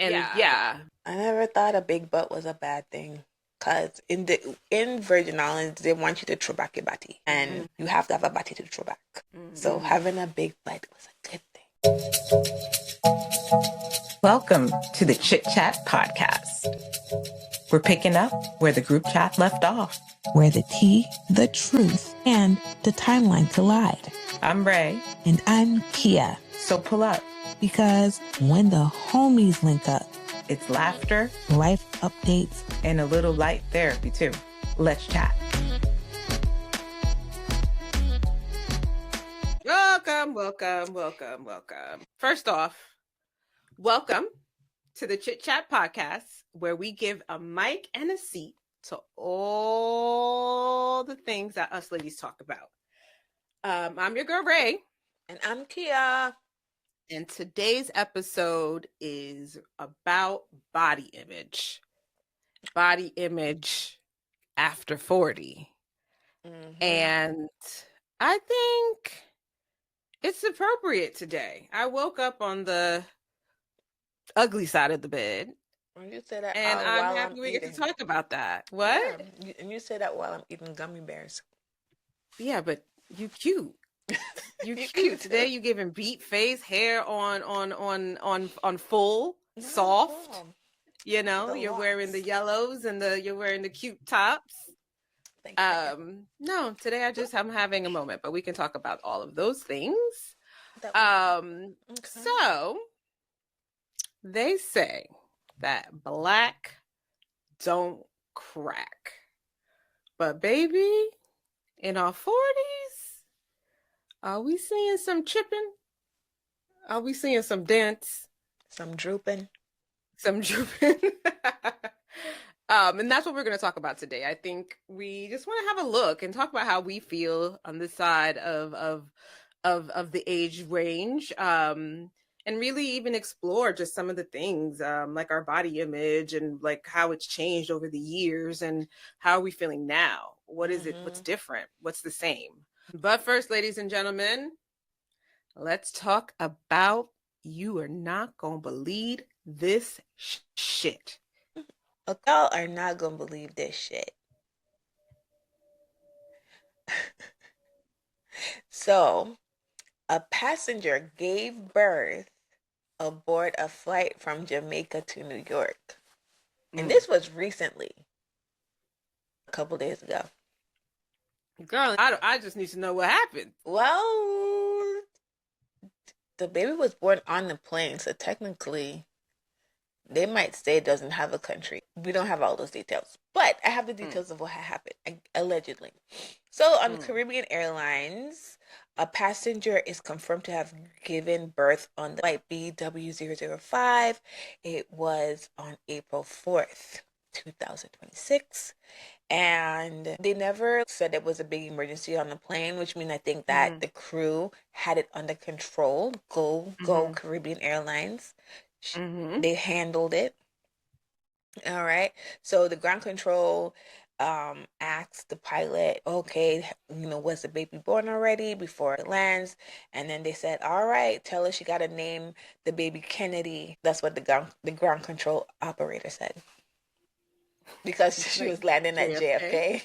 And Yeah. I never thought a big butt was a bad thing. Cause in Virgin Islands they want you to throw back your body, and you have to have a body to throw back. So having a big butt was a good thing. Welcome to the ChitChat Podcast. We're picking up where the group chat left off, where the tea, the truth, and the timeline collide. I'm Ray. And I'm Kia. So pull up. Because when the homies link up, it's laughter, life updates, and a little light therapy too. Let's chat. Welcome. First off, welcome to the ChitChat Podcast, where we give a mic and a seat to all the things that us ladies talk about. I'm your girl, Ray. And I'm Kia. And today's episode is about body image. Body image after 40. Mm-hmm. And I think it's appropriate today. I woke up on the ugly side of the bed. You say that, and I'm happy we get to talk about that. What? Yeah, and you say that while I'm eating gummy bears. Yeah, but you cute. You cute. Today you giving beat face, hair on full, soft. You know, you're wearing the yellows and you're wearing the cute tops. Thank you. No, today I'm having a moment, but we can talk about all of those things. Okay. So they say that black don't crack. But baby, in our 40s, are we seeing some chipping? Are we seeing some dents? Some drooping? And that's what we're going to talk about today. I think we just want to have a look and talk about how we feel on this side of the age range, and really even explore just some of the things, like our body image and like how it's changed over the years and how are we feeling now? What is it? What's different? What's the same? But first, ladies and gentlemen, let's talk about you are not going to believe this shit. Y'all are not going to believe this shit. So, a passenger gave birth aboard a flight from Jamaica to New York. And this was recently, a couple days ago. Girl, I just need to know what happened. Well, the baby was born on the plane, so technically they might say it doesn't have a country. We don't have all those details, but I have the details of what happened, allegedly. So on Caribbean Airlines, a passenger is confirmed to have given birth on the flight BW005. It was on April 4th, 2026. And they never said it was a big emergency on the plane, which means I think that the crew had it under control. Go Caribbean Airlines. They handled it. All right. So the ground control asked the pilot, okay, was the baby born already before it lands? And then they said, all right, tell her she got to name the baby Kennedy. That's what the ground control operator said. Because she was landing at JFK.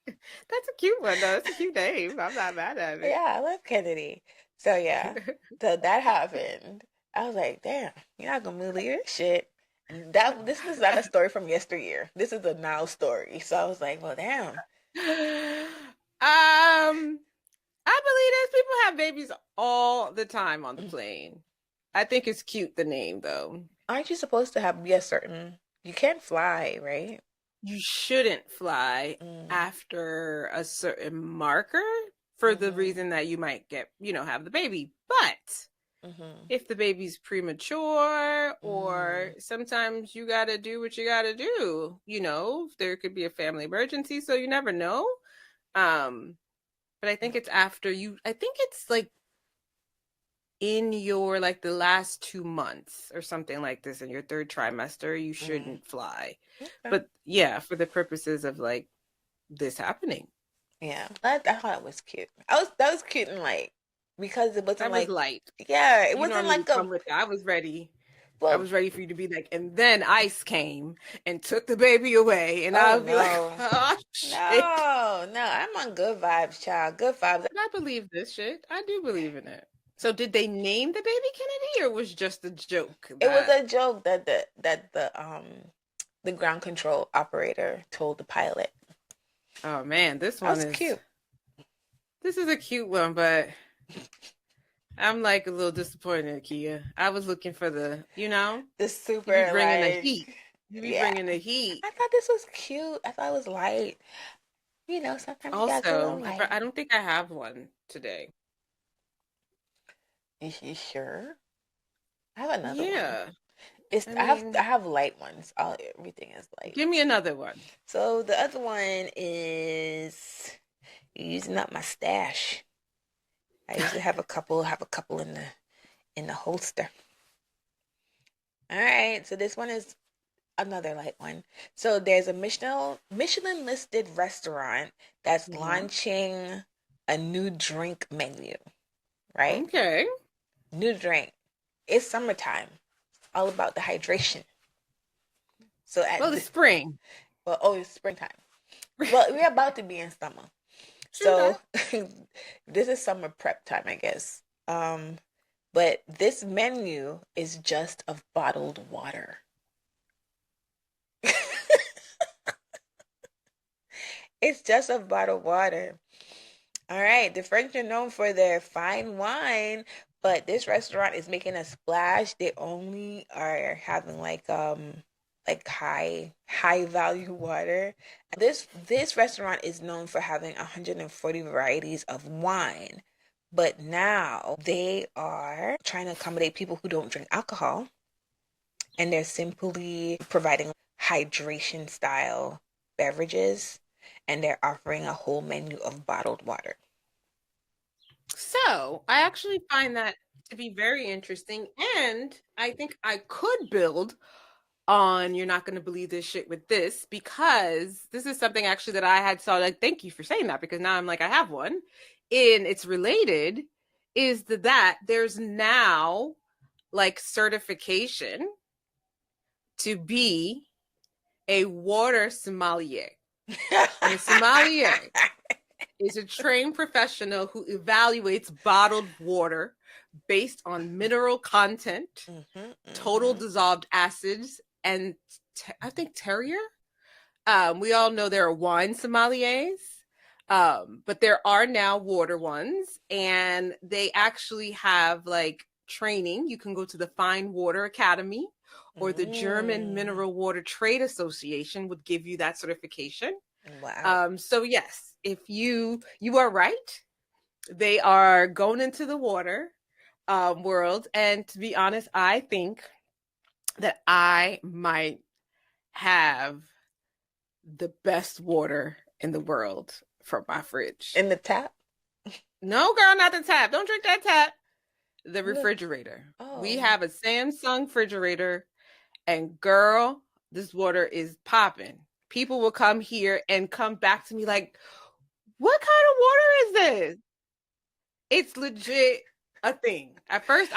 That's a cute one, though. It's a cute name. I'm not mad at it. Yeah, I love Kennedy. So, yeah. So that happened. I was like, damn, you're not going to believe this shit. And this is not a story from yesteryear. This is a now story. So I was like, well, damn. I believe this. People have babies all the time on the plane. I think it's cute, the name, though. Aren't you supposed to be a certain... You can't fly, right? You shouldn't fly after a certain marker for the reason that you might have the baby. But if the baby's premature or sometimes you got to do what you got to do, there could be a family emergency. So you never know. But I think it's after I think it's like in your like the last 2 months or something like this, in your third trimester, you shouldn't fly. Okay. But yeah, for the purposes of like this happening. Yeah, I thought it was cute. That was cute and light because it wasn't that like was light. Yeah, it wasn't like I was ready I was ready for you to be like, and then ICE came and took the baby away, and I would be like, oh shit. No, I'm on good vibes, child. Good vibes. I believe this shit. I do believe in it. So did they name the baby Kennedy, or was just a joke? It was a joke that the ground control operator told the pilot. Oh man, this one is cute. This is a cute one, but I'm like a little disappointed, Kia. I was looking for the super you be bringing the heat. You be bringing the heat. I thought this was cute. I thought it was light. Sometimes also, I don't think I have one today. Is you sure? I have another one. Yeah. I have light ones. Everything is light. Give me another one. So the other one is using up my stash. I usually have a couple in the holster. All right, so this one is another light one. So there's a Michelin listed restaurant that's launching a new drink menu. Right? Okay. New drink. It's summertime. All about the hydration. So it's spring. It's springtime. Well, we're about to be in summer. So this is summer prep time, I guess. But this menu is just of bottled water. It's just of bottled water. All right. The French are known for their fine wine, but this restaurant is making a splash. They only are having like high value water. This restaurant is known for having 140 varieties of wine, but now they are trying to accommodate people who don't drink alcohol, and they're simply providing hydration style beverages, and they're offering a whole menu of bottled water. So I actually find that to be very interesting, and I think I could build on you're not going to believe this shit with this, because this is something actually that I had saw. Like, thank you for saying that, because now I'm like, I have one, and it's related. Is that there's now like certification to be a water sommelier. And a sommelier is a trained professional who evaluates bottled water based on mineral content, total dissolved acids, and I think terroir. We all know there are wine sommeliers, but there are now water ones, and they actually have like training. You can go to the Fine Water Academy, or the German Mineral Water Trade Association would give you that certification. Wow. So yes, if you are right, they are going into the water world. And to be honest, I think that I might have the best water in the world from my fridge. In the tap? No, girl, not the tap. Don't drink that tap. The refrigerator. Oh. We have a Samsung refrigerator, and girl, this water is popping. People will come here and come back to me like, what kind of water is this? It's legit a thing. At first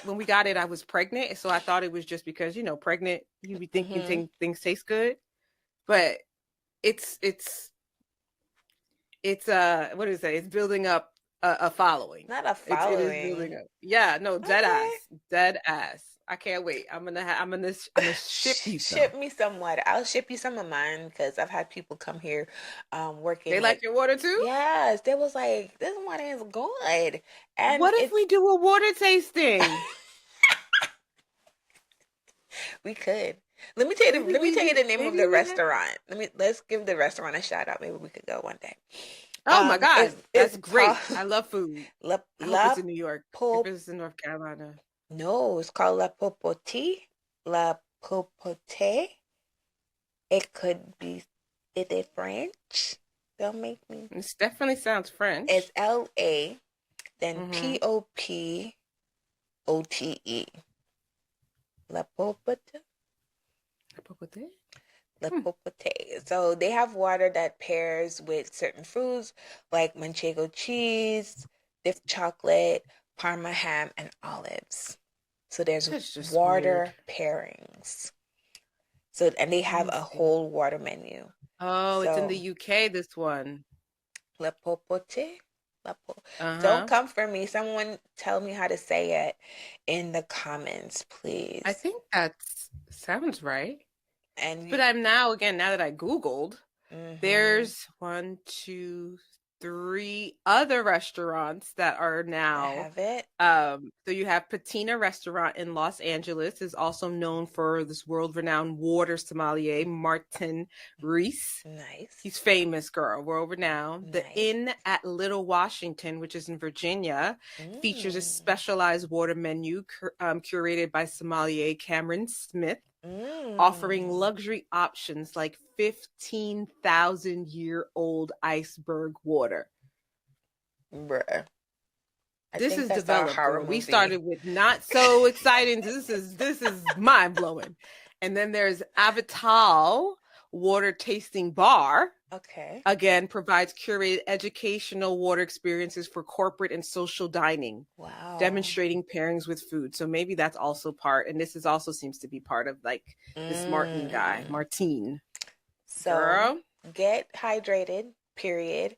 when we got it, I was pregnant. So I thought it was just because, pregnant, you be thinking things taste good. But it's what is that? It's building up a following. Not a following. It is building up. Yeah, no, dead ass. I can't wait. I'm gonna ship you some. Ship me some water. I'll ship you some of mine, because I've had people come here working. They like your water too? Yes. They was like, this water is good. And what if we do a water tasting? We could. Let me tell you the name of the restaurant. Let's give the restaurant a shout out. Maybe we could go one day. Oh my God. That's great. I love food. I hope it's in New York. If it's in North Carolina. No, it's called La Popote. La Popote. It could be. Is it French? Don't make me. It definitely sounds French. It's LA, then POPOTE. La Popote. La Popote? La Popote. So they have water that pairs with certain foods like manchego cheese, dipped chocolate, Parma ham, and olives. So there's That's just water weird. pairings. So, and they have Let me a see. whole water menu. Oh, it's in So, the UK, this one. le popote? Don't Uh-huh. come for me. Someone tell me how to say it in the comments, please. I think that sounds right. And But I'm now that I Googled, mhm. there's 1, 2, 3 other restaurants that are I now. have it. So you have Patina Restaurant in Los Angeles, is also known for this world-renowned water sommelier, Martin Reese. Nice. He's famous, girl, world-renowned. The Nice. Inn at Little Washington, which is in Virginia, features a specialized water menu curated by sommelier Cameron Smith, offering luxury options like 15,000-year-old iceberg water. Bruh. This is developed, girl. We started with not so exciting. This is mind blowing. And then there's Avital Water Tasting Bar. Okay. Again, provides curated educational water experiences for corporate and social dining. Wow. Demonstrating pairings with food. So maybe that's also part, and this is also seems to be part of like this Martin guy, Martine. So girl, get hydrated, period.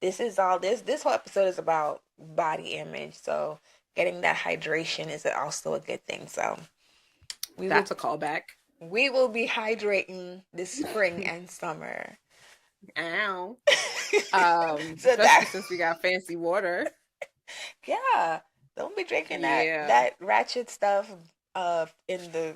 This is all this whole episode is about body image. So getting that hydration is also a good thing. So that's a callback. We will be hydrating this spring and summer. Ow. So especially since we got fancy water. Yeah. Don't be drinking that ratchet stuff in the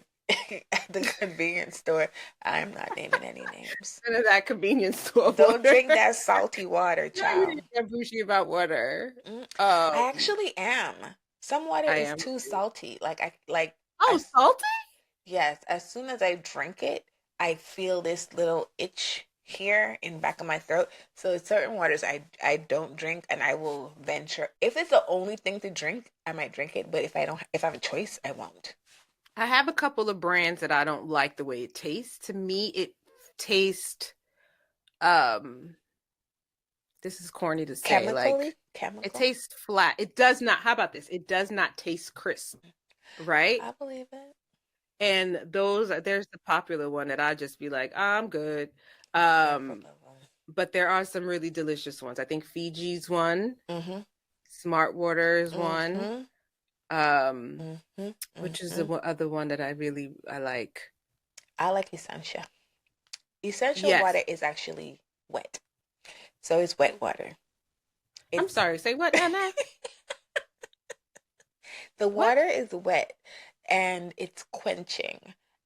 at the convenience store. I'm not naming any names. In that convenience store. Don't drink that salty water, child. You're bougie about water. I actually am. Some water is too salty. Salty? Yes. As soon as I drink it, I feel this little itch here in back of my throat. So certain waters I don't drink, and I will venture. If it's the only thing to drink, I might drink it. But if I have a choice, I won't. I have a couple of brands that I don't like the way it tastes. To me, it tastes this is corny to say. Chemical? It tastes flat. It does not. How about this? It does not taste crisp. Right? I believe it. And there's the popular one that I just be like, I'm good. But there are some really delicious ones. I think Fiji's one. Mm-hmm. Smart Water is one. Which is the other one that I like. I like Essential. Essential water is actually wet. So it's wet water. I'm sorry, say what, Anna? The water is wet and it's quenching.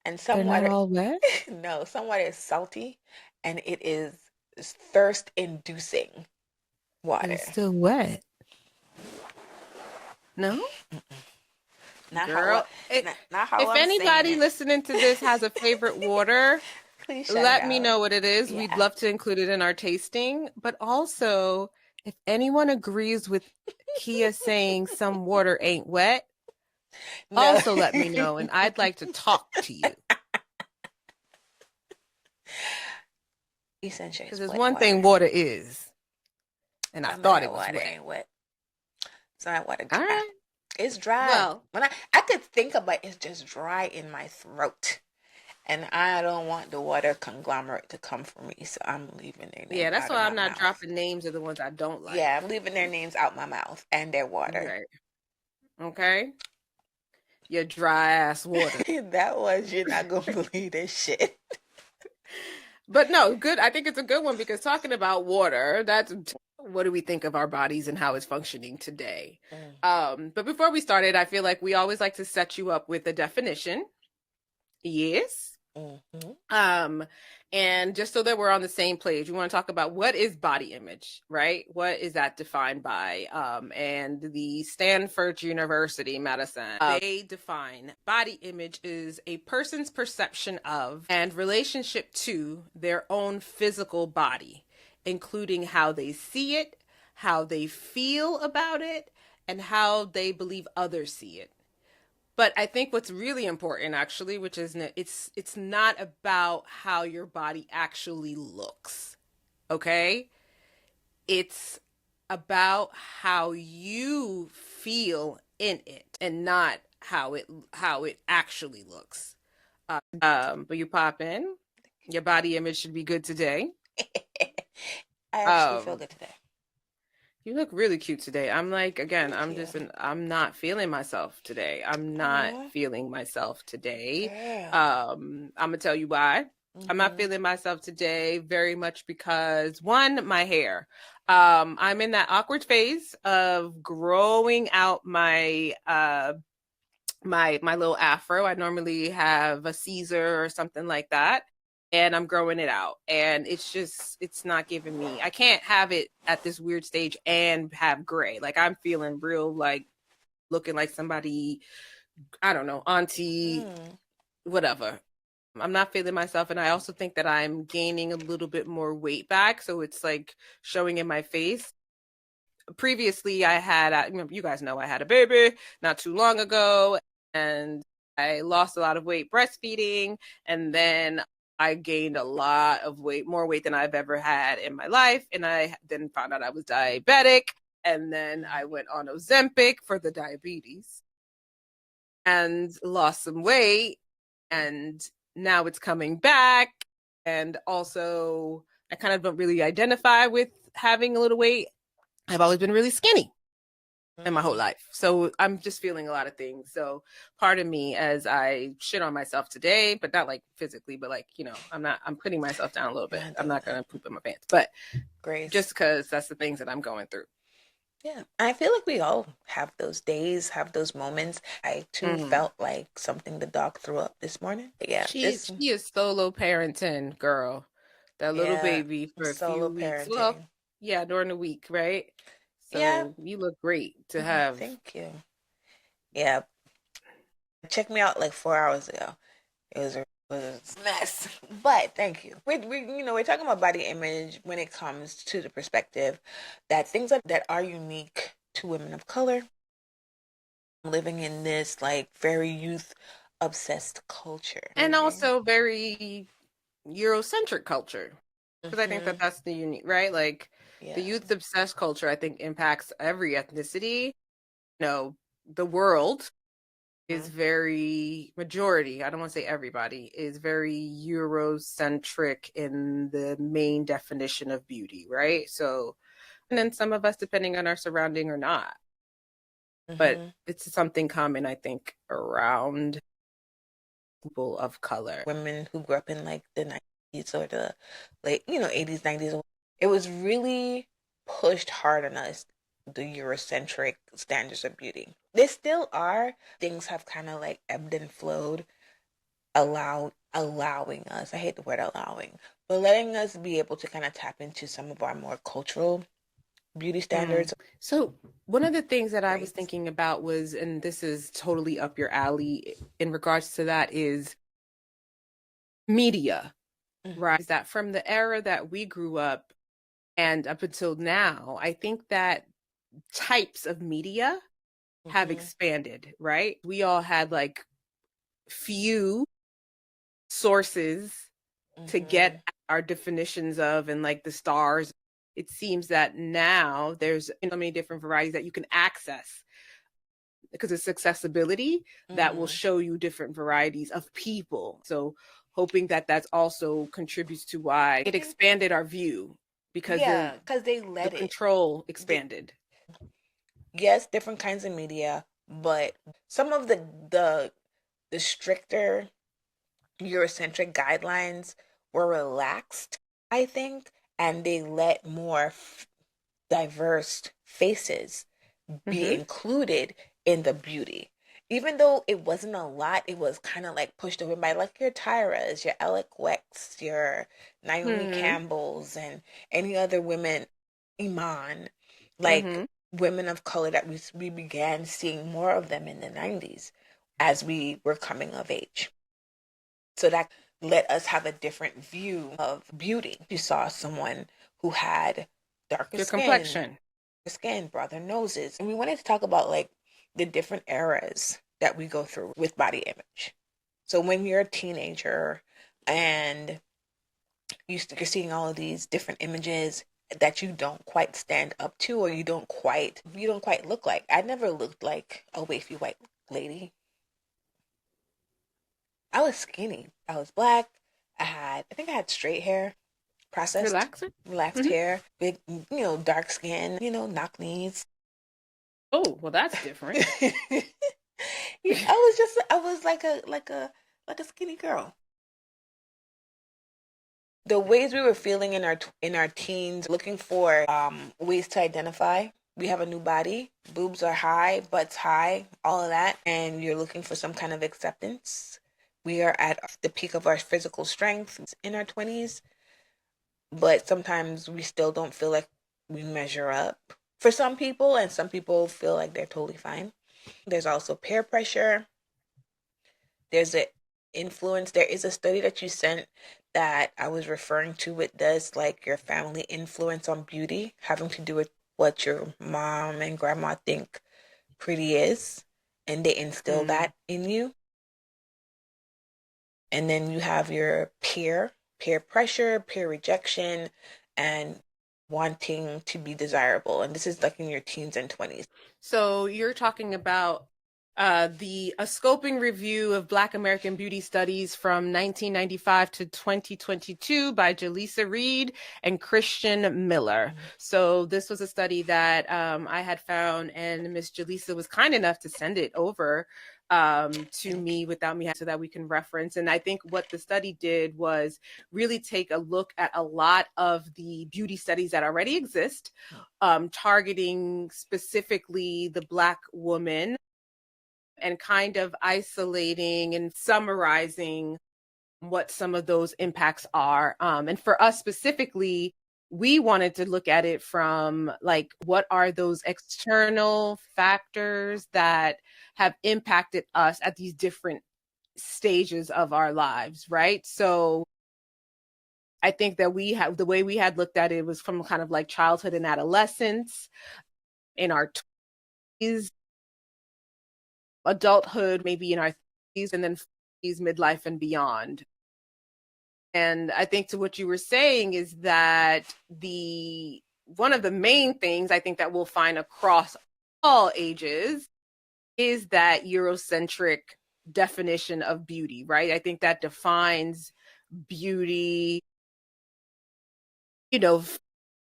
And some They're water not all wet? No, some water is salty and it is thirst inducing water. It's still wet. No? Not girl. Not how if I'm anybody listening to this has a favorite water, please let me know what it is. Yeah. We'd love to include it in our tasting. But also, if anyone agrees with Kia saying some water ain't wet, also let me know, and I'd like to talk to you. Essentially, because there's one thing water is, and I thought it was water wet. Ain't wet. It's not water. All right. It's dry. Well, when I could think about it's just dry in my throat. And I don't want the water conglomerate to come for me, so I'm leaving their names. Yeah, that's why I'm not mouth. dropping names of the ones I don't like. Yeah, I'm leaving their names out my mouth and their water. Okay. Your dry ass water. That was, you're not going to believe this shit. But no, good. I think it's a good one because talking about water, that's what do we think of our bodies and how it's functioning today. But before we started, I feel like we always like to set you up with a definition. Yes. Mm-hmm. And just so that we're on the same page, we want to talk about what is body image, right? What is that defined by? And the Stanford University medicine, they define body image is a person's perception of and relationship to their own physical body, including how they see it, how they feel about it, and how they believe others see it. But I think what's really important, actually, which is it's not about how your body actually looks, okay? It's about how you feel in it and not how it actually looks. But you pop in, your body image should be good today. I actually feel Um, good today. you look really cute today. I'm like, again, Thank you. I'm not feeling myself today. I'm not Aw, feeling myself today. girl. I'm gonna tell you why. I'm not Mm-hmm. feeling myself today very much because one, my hair. I'm in that awkward phase of growing out my little afro. I normally have a Caesar or something like that, and I'm growing it out. And it's not giving me. I can't have it at this weird stage and have gray. Like I'm feeling real like looking like somebody, I don't know, auntie, Mm. whatever. I'm not feeling myself, and I also think that I'm gaining a little bit more weight back, so it's like showing in my face. Previously I had, you guys know, I had a baby not too long ago, and I lost a lot of weight breastfeeding, and then I gained a lot of weight, more weight than I've ever had in my life, and I then found out I was diabetic, and then I went on Ozempic for the diabetes and lost some weight, and now it's coming back. And also I kind of don't really identify with having a little weight. I've always been really skinny in my whole life. So I'm just feeling a lot of things. So pardon me as I shit on myself today, but not like physically, but like, I'm putting myself down a little bit. I'm not going to poop in my pants, but Grace. just because that's the things that I'm going through. Yeah, I feel like we all have those days, have those moments. I too felt like something the dog threw up this morning. Yeah, She is solo parenting, girl. That little baby for a solo few weeks. Well, parenting. yeah, during the week, right? Yeah, So you look great to have. thank you. Yeah, check me out like 4 hours ago. It was a mess, but thank you. We're talking about body image when it comes to the perspective that things that are unique to women of color living in this like very youth obsessed culture, And also very Eurocentric culture. Because I think that Mm-hmm. that's the unique, right? Like Yeah. the youth obsessed culture, I think impacts every ethnicity. The world is very majority. I don't want to say everybody is very Eurocentric in the main definition of beauty, right? So, and then some of us, depending on our surrounding or not, but Mm-hmm. it's something common, I think, around people of color. Women who grew up in like the 90s or the late 80s 90s, it was really pushed hard on us, the Eurocentric standards of beauty. They still are. Things have kind of like ebbed and flowed, allowing us, I hate the word allowing, but letting us be able to kind of tap into some of our more cultural beauty standards. So one of the things that I was Great. thinking about was, and this is totally up your alley in regards to that, is media, right? Is that from the era that we grew up and up until now, I think that types of media have expanded, right? We all had like few sources to get our definitions of, and like the stars. It seems that now there's so many different varieties that you can access because it's accessibility that will show you different varieties of people. So hoping that that's also contributes to why it expanded our view, because because they let the control expanded. Yes, different kinds of media, but some of the stricter Eurocentric guidelines were relaxed, I think, and they let more diverse faces be included in the beauty. Even though it wasn't a lot, it was kind of like pushed over by like your Tyras, your Ella Quecks, your Naomi Campbells, and any other women, Iman, like women of color that we began seeing more of them in the 90s as we were coming of age. So that let us have a different view of beauty. You saw someone who had darker Your skin, complexion. broader noses. And we wanted to talk about like the different eras that we go through with body image. So when you're a teenager and you're seeing all of these different images that you don't quite stand up to, or you don't quite look like. I never looked like a wafy white lady. I was skinny. I was black. I think I had straight hair, processed, relaxed hair, big, dark skin, knock knees. Oh, well, that's different. I was like a skinny girl. The ways we were feeling in our teens, looking for ways to identify. We have a new body, boobs are high, butts high, all of that, and you're looking for some kind of acceptance. We are at the peak of our physical strength in our 20s, but sometimes we still don't feel like we measure up for some people, and some people feel like they're totally fine. There's also peer pressure. There's an influence. There is a study that you sent that I was referring to. It does like your family influence on beauty, having to do with what your mom and grandma think pretty is, and they instill that in you. And then you have your peer pressure, peer rejection, and wanting to be desirable. And this is like in your teens and 20s. So you're talking about a scoping review of Black American beauty studies from 1995 to 2022 by Jaleesa Reed and Christian Miller. Mm-hmm. So this was a study that I had found, and Miss Jaleesa was kind enough to send it over to me without me, so that we can reference. And I think what the study did was really take a look at a lot of the beauty studies that already exist, targeting specifically the Black woman, and kind of isolating and summarizing what some of those impacts are. And for us specifically, we wanted to look at it from like, what are those external factors that have impacted us at these different stages of our lives, right? So I think that the way we had looked at it was from kind of like childhood and adolescence, in our 20s, adulthood, maybe in our 30s, and then 40s, midlife and beyond. And I think to what you were saying is that one of the main things I think that we'll find across all ages is that Eurocentric definition of beauty, right? I think that defines beauty,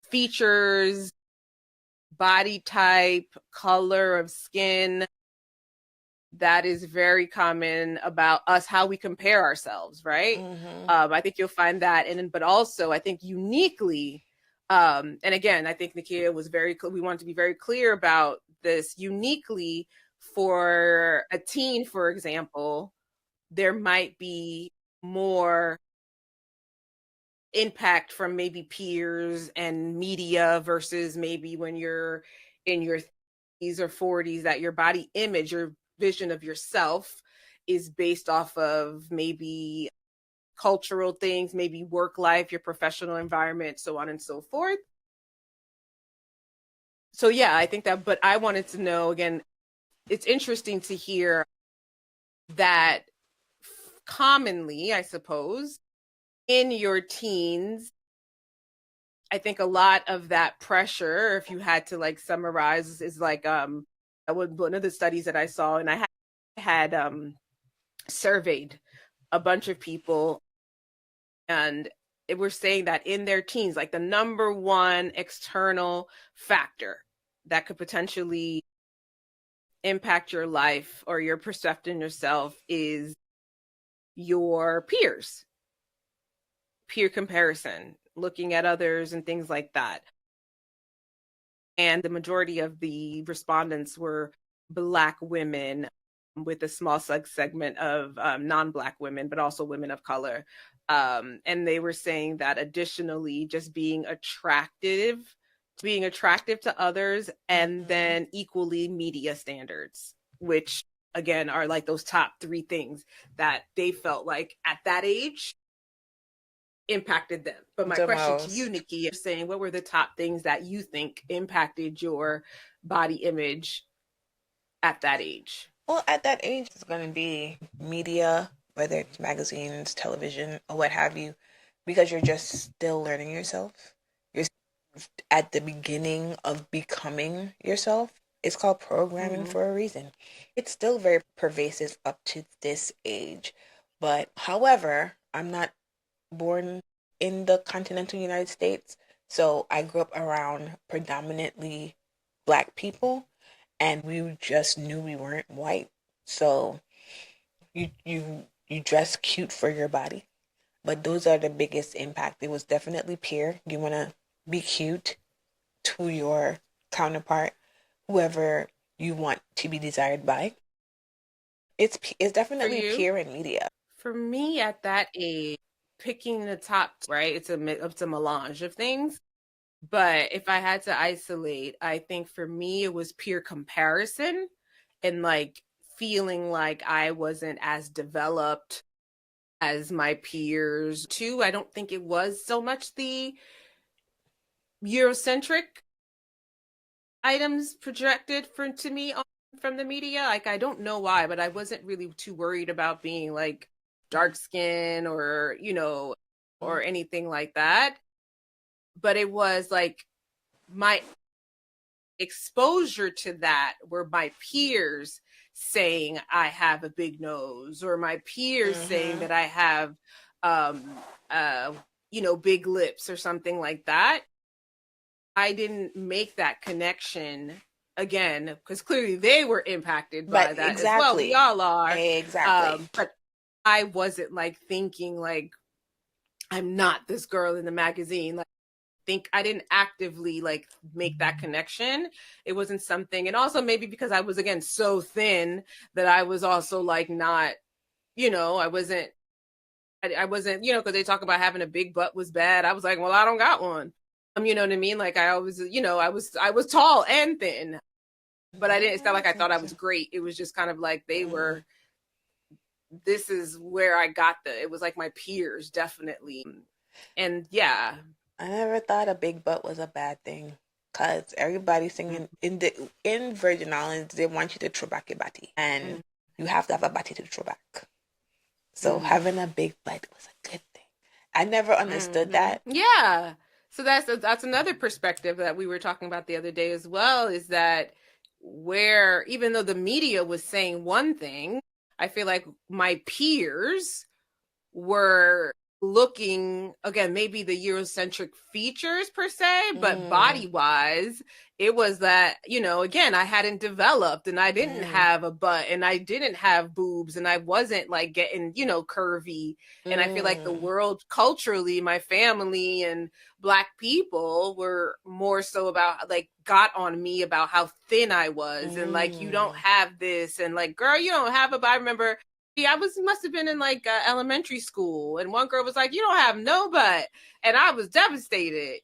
features, body type, color of skin. That is very common about us, how we compare ourselves, right? Mm-hmm. I think you'll find that. But also I think uniquely, and again, I think Nakia was we wanted to be very clear about this, uniquely for a teen, for example, there might be more impact from maybe peers and media versus maybe when you're in your 30s or 40s, that your body image, your vision of yourself is based off of maybe cultural things, maybe work life, your professional environment, so on and so forth. So yeah, I think that, but I wanted to know, again, it's interesting to hear that commonly, I suppose, in your teens, I think a lot of that pressure, if you had to like summarize, is like one of the studies that I saw, and I had surveyed a bunch of people, and it were saying that in their teens, like the number one external factor that could potentially impact your life or your perception of yourself is your peers, peer comparison, looking at others and things like that. And the majority of the respondents were Black women, with a small segment of non-Black women, but also women of color. And they were saying that additionally, just being attractive to others, and then equally media standards, which again are like those top three things that they felt like at that age impacted them. But my question to you, Nikki, is saying, what were the top things that you think impacted your body image at that age? Well, at that age, it's going to be media, whether it's magazines, television, or what have you, because you're just still learning yourself. You're at the beginning of becoming yourself. It's called programming for a reason. It's still very pervasive up to this age, But however, I'm not born in the continental United States, so I grew up around predominantly Black people, and we just knew we weren't white. So you dress cute for your body, but those are the biggest impact. It was definitely peer. You want to be cute to your counterpart, whoever you want to be desired by. It's definitely peer and media. For me at that age, picking the top, right? It's a melange of things. But if I had to isolate, I think for me it was peer comparison and like feeling like I wasn't as developed as my peers. Too, I don't think it was so much the Eurocentric items projected to me from the media. Like, I don't know why, but I wasn't really too worried about being like dark skin or, or anything like that. But it was like my exposure to that were my peers saying I have a big nose, or my peers saying that I have, big lips or something like that. I didn't make that connection again, because clearly they were impacted by that as well. We all are. Exactly. But I wasn't like thinking like, I'm not this girl in the magazine. Like, I didn't actively like make that connection. It wasn't something, and also maybe because I was, again, so thin that I was also like not, I wasn't, because they talk about having a big butt was bad. I was like, well, I don't got one. You know what I mean? Like, I always, I was tall and thin, but I didn't, it's not like I thought I was great. It was just kind of like they were, this is where I got it was like my peers, definitely. And yeah. I never thought a big butt was a bad thing, because everybody singing in Virgin Islands, they want you to throw back your body, and you have to have a body to throw back. So having a big butt was a good thing. I never understood that. Yeah. So that's another perspective that we were talking about the other day as well, is that where, even though the media was saying one thing, I feel like my peers were looking, again, maybe the Eurocentric features per se, but body wise, it was that, again, I hadn't developed, and I didn't have a butt, and I didn't have boobs, and I wasn't like getting, curvy. And I feel like the world culturally, my family and Black people were more so about like got on me about how thin I was, and like, you don't have this, and like, girl, you don't have I remember must have been in like elementary school, and one girl was like, you don't have no butt, and I was devastated,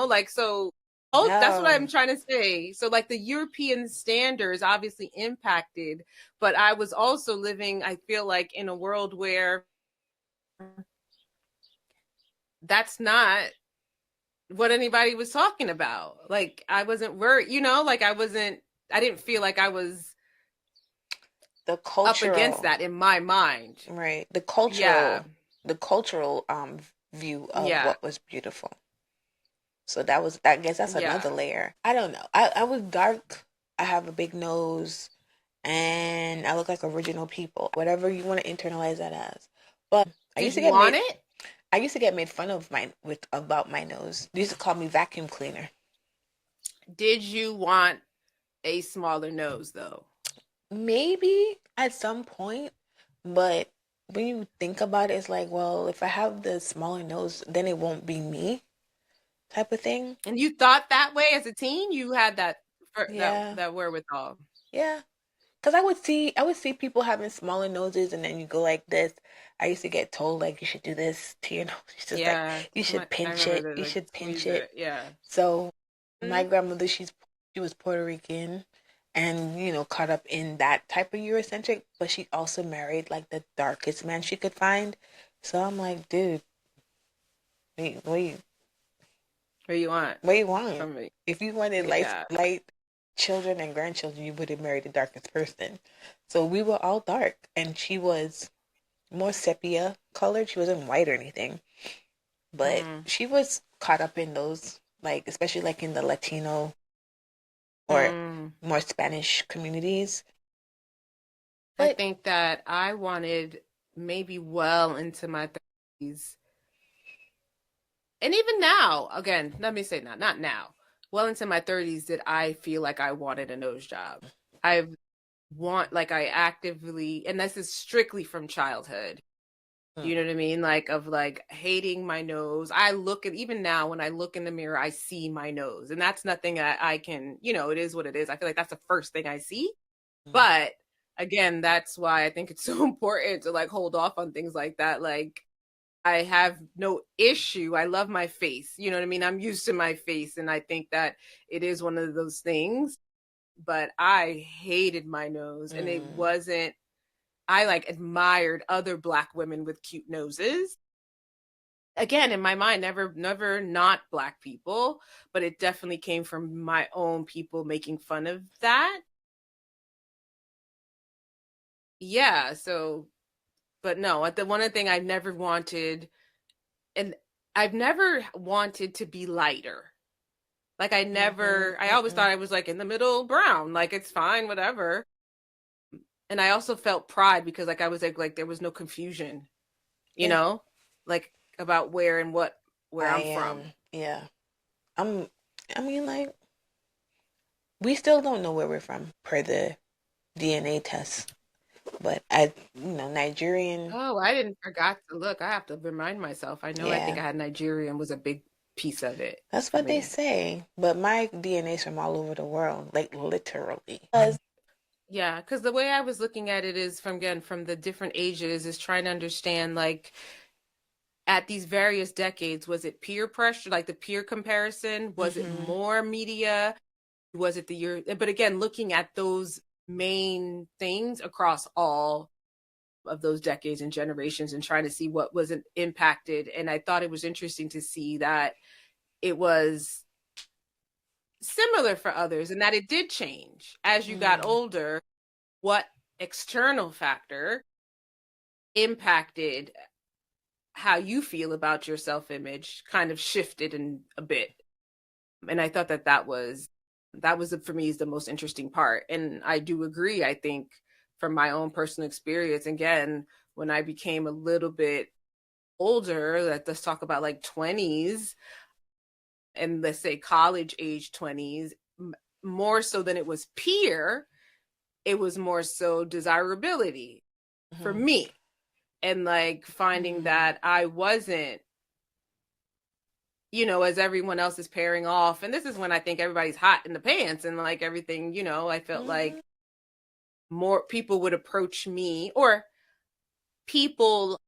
like, so that's what I'm trying to say. So like the European standards obviously impacted, but I was also living, I feel like, in a world where that's not what anybody was talking about. Like, I wasn't worried, like I didn't feel like I was the cultural, up against that in my mind. Right. The cultural view of what was beautiful. So I guess that's another layer. I don't know. I was dark. I have a big nose, and I look like original people. Whatever you want to internalize that as. But I used to get made fun of about my nose. They used to call me vacuum cleaner. Did you want a smaller nose though? Maybe at some point, but when you think about it, it's like, well, if I have the smaller nose, then it won't be me, type of thing. And you thought that way as a teen? You had that wherewithal? Yeah, because I would see people having smaller noses, and then you go like this. I used to get told like you should do this to your nose. Like, you should pinch it. You should pinch it. Yeah. So my grandmother, she was Puerto Rican, and caught up in that type of Eurocentric, but she also married like the darkest man she could find. So I'm like, dude, what you want from me? If you wanted light children and grandchildren, you would have married the darkest person. So we were all dark, and she was more sepia colored. She wasn't white or anything, but she was caught up in those, like, especially like in the Latino or more Spanish communities. I think that I wanted maybe well into my 30s. And even now, again, let me say not now, well into my 30s, did I feel like I wanted a nose job. I actively, and this is strictly from childhood. You know what I mean? Like, of like hating my nose. Even now when I look in the mirror, I see my nose. And that's nothing I can, it is what it is. I feel like that's the first thing I see. But again, that's why I think it's so important to like hold off on things like that. Like, I have no issue. I love my face. You know what I mean? I'm used to my face. And I think that it is one of those things. But I hated my nose. And it wasn't, I like admired other Black women with cute noses. Again, in my mind, never not Black people, but it definitely came from my own people making fun of that. Yeah. So, but no, the one thing I've never wanted, and I've never wanted to be lighter. Like I always thought I was like in the middle brown, like it's fine, whatever. And I also felt pride because like I was like there was no confusion, you know, like about where I'm from. Yeah. I mean, like, we still don't know where we're from per the DNA test. But Nigerian. Oh, I didn't forgot to look. I have to remind myself. I know. I think I had Nigerian was a big piece of it. That's what they say. But my DNA is from all over the world, like literally. Yeah, because the way I was looking at it is from the different ages, is trying to understand like at these various decades, was it peer pressure, like the peer comparison? Was it more media? Was it the year? But again, looking at those main things across all of those decades and generations and trying to see what wasn't impacted. And I thought it was interesting to see that it was similar for others and that it did change as you got older. What external factor impacted how you feel about your self-image kind of shifted in a bit. And I thought that was for me is the most interesting part. And I do agree. I think from my own personal experience, again, when I became a little bit older, let's talk about like 20s and let's say college age 20s, more so than it was peer, it was more so desirability for me. And like finding that I wasn't, as everyone else is pairing off. And this is when I think everybody's hot in the pants and like everything, I felt like more people would approach me, or people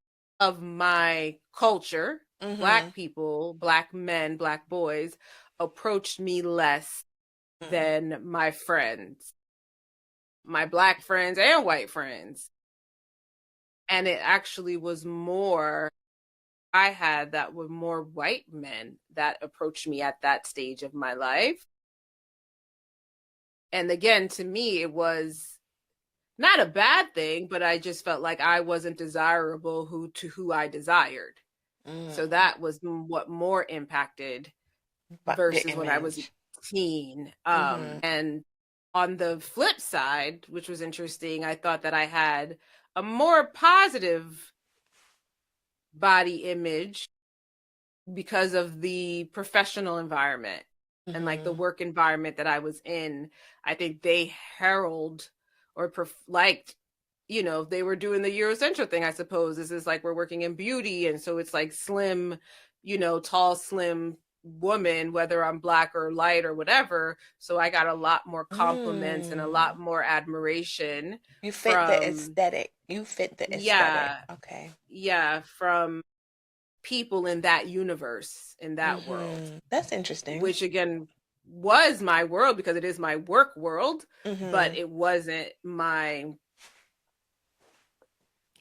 of my culture, Black people, Black men, Black boys, approached me less than my friends, my Black friends and white friends. And it actually was more, I had that were more white men that approached me at that stage of my life. And again, to me, it was not a bad thing, but I just felt like I wasn't desirable who I desired. So that was what more impacted versus when I was a teen. And on the flip side, which was interesting, I thought that I had a more positive body image because of the professional environment and like the work environment that I was in. I think they herald or liked, they were doing the Eurocentric thing, I suppose. This is like we're working in beauty. And so it's like slim, tall, slim woman, whether I'm Black or light or whatever. So I got a lot more compliments and a lot more admiration. You fit the aesthetic. Yeah. Okay. Yeah. From people in that universe, in that world. That's interesting. Which again was my world because it is my work world, but it wasn't my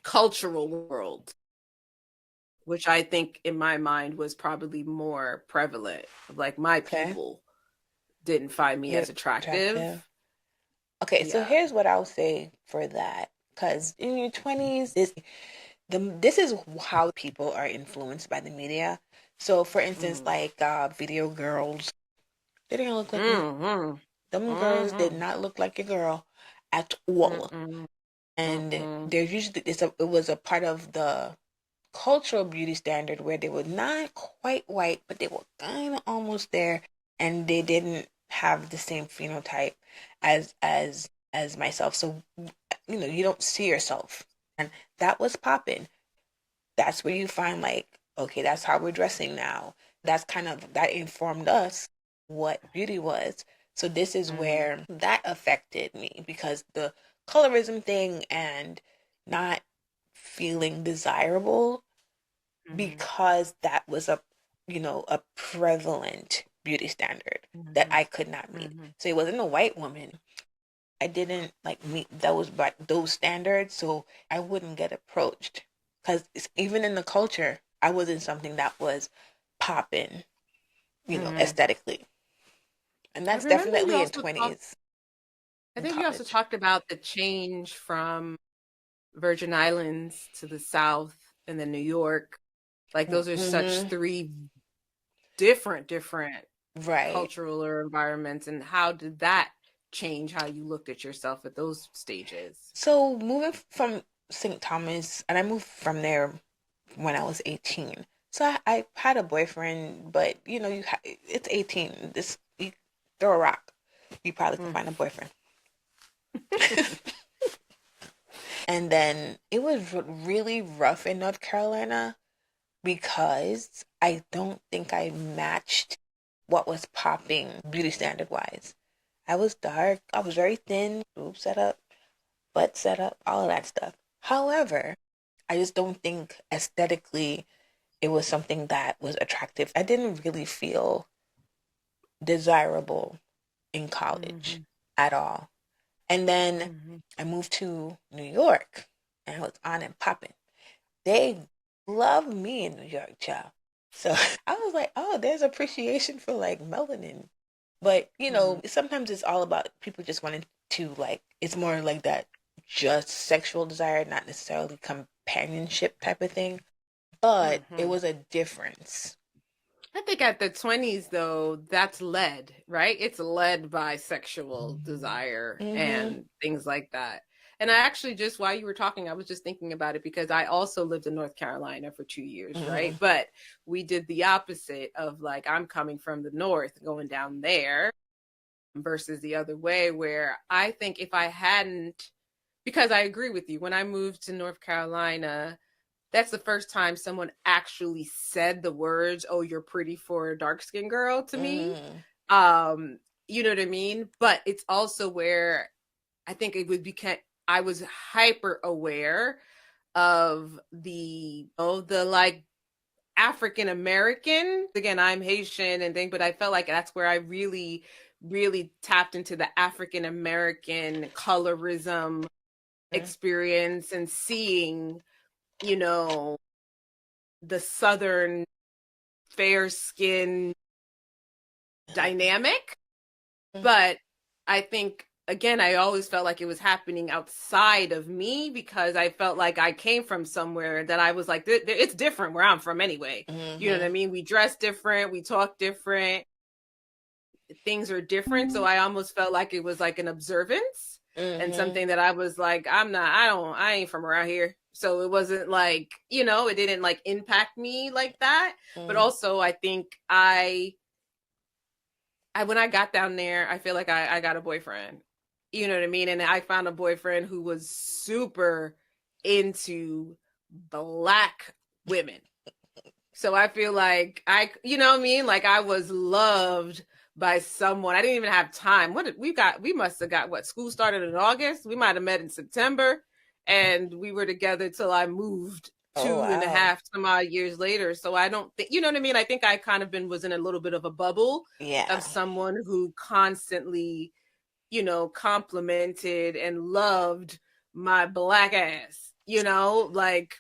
cultural world, which I think in my mind was probably more prevalent. Like my people didn't find me as attractive. Okay, so here's what I'll say for that. Because in your 20s, this is how people are influenced by the media. So, for instance, like video girls, they didn't look like you. Them girls did not look like your girl at all. And there's usually it was a part of the cultural beauty standard where they were not quite white, but they were kind of almost there, and they didn't have the same phenotype as myself. So you don't see yourself, and that was popping. That's where you find like, okay, that's how we're dressing now. That informed us what beauty was. So this is where that affected me, because the colorism thing and not feeling desirable, because that was a prevalent beauty standard that I could not meet. So it wasn't a white woman. I didn't like meet those standards, so I wouldn't get approached, because even in the culture, I wasn't something that was popping, aesthetically. And that's definitely in 20s. I think you also talked about the change from Virgin Islands to the South and then New York. Like those are such three different cultural or environments. And how did that change how you looked at yourself at those stages? So moving from St. Thomas, and I moved from there when I was 18. So I had a boyfriend, but it's 18. You throw a rock, you probably can find a boyfriend. And then it was really rough in North Carolina, because I don't think I matched what was popping beauty standard wise. I was dark, I was very thin, boob set up, butt set up, all of that stuff. However, I just don't think aesthetically it was something that was attractive. I didn't really feel desirable in college at all. And then I moved to New York, and I was on and popping. They love me in New York, child. So I was like, oh, there's appreciation for like melanin. But, sometimes it's all about people just wanting to it's more like that just sexual desire, not necessarily companionship type of thing. But it was a difference. I think at the 20s, though, that's led, right? It's led by sexual desire and things like that. And I actually, just while you were talking, I was just thinking about it, because I also lived in North Carolina for 2 years, right? But we did the opposite of like, I'm coming from the North going down there versus the other way, where I think if I hadn't, because I agree with you, when I moved to North Carolina, that's the first time someone actually said the words, "Oh, you're pretty for a dark-skinned girl," to me. You know what I mean? But it's also where I think I was hyper aware of the like African American. Again, I'm Haitian and thing, but I felt like that's where I really, really tapped into the African American colorism experience, and seeing, the Southern fair skin dynamic. But I think, again, I always felt like it was happening outside of me, because I felt like I came from somewhere that I was like, it's different where I'm from anyway. You know what I mean? We dress different, we talk different, things are different. So I almost felt like it was like an observance and something that I was like, I ain't from around here. So it wasn't like, it didn't like impact me like that. But also I think when I got down there, I feel like I got a boyfriend. You know what I mean? And I found a boyfriend who was super into Black women. So I feel like you know what I mean? Like I was loved by someone. I didn't even have time. We must have got school started in August. We might have met in September, and we were together till I moved 2.5 some odd years later. So I don't think, you know what I mean? I think I kind of was in a little bit of a bubble of someone who constantly, complimented and loved my Black ass, like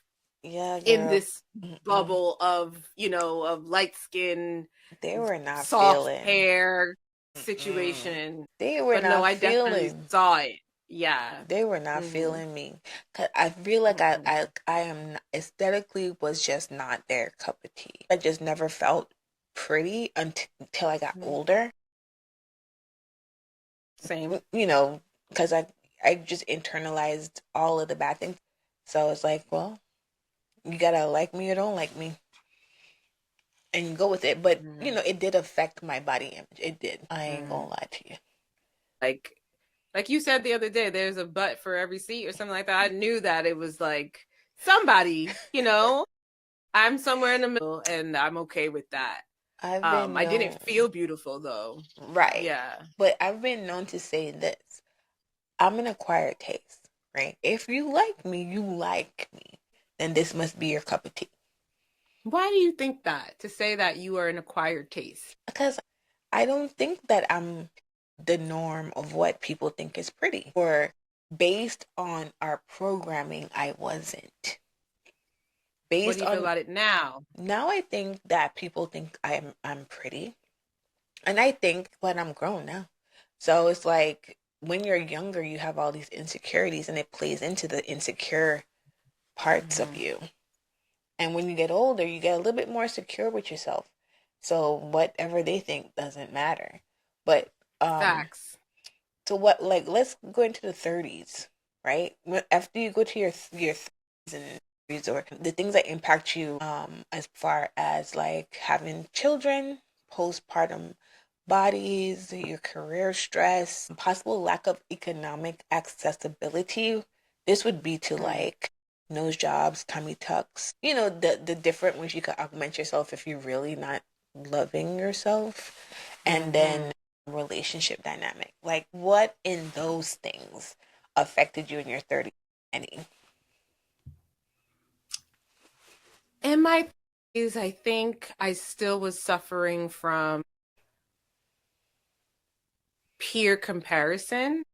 in this bubble of, of light skin, they were not soft feeling hair situation. They were not I feeling. Definitely saw it. Yeah, they were not feeling me. 'Cause I feel like I am aesthetically was just not their cup of tea. I just never felt pretty until I got older. Same. Because I just internalized all of the bad things. So it's like, well, you gotta like me or don't like me, and you go with it. But it did affect my body image. It did. I ain't gonna lie to you. Like you said the other day, there's a butt for every seat or something like that. I knew that it was like somebody, I'm somewhere in the middle, and I'm okay with that. I didn't feel beautiful though. Right. Yeah. But I've been known to say this. I'm an acquired taste, right? If you like me, then this must be your cup of tea. Why do you think that? To say that you are an acquired taste? Because I don't think that I'm the norm of what people think is pretty. Or based on our programming, I wasn't. What do you feel about it now? Now I think that people think I'm pretty. And I think, but I'm grown now. So it's like when you're younger, you have all these insecurities, and it plays into the insecure parts of you. And when you get older, you get a little bit more secure with yourself. So whatever they think doesn't matter. But facts. So let's go into the 30s, right? After you go to your 30s and 40s, or the things that impact you as far as like having children, postpartum bodies, your career stress, possible lack of economic accessibility. This would be to like nose jobs, tummy tucks, the different ways you could augment yourself if you're really not loving yourself. And then relationship dynamic. Like, what in those things affected you in your 30s? Any? In my 30s, I think I still was suffering from peer comparison,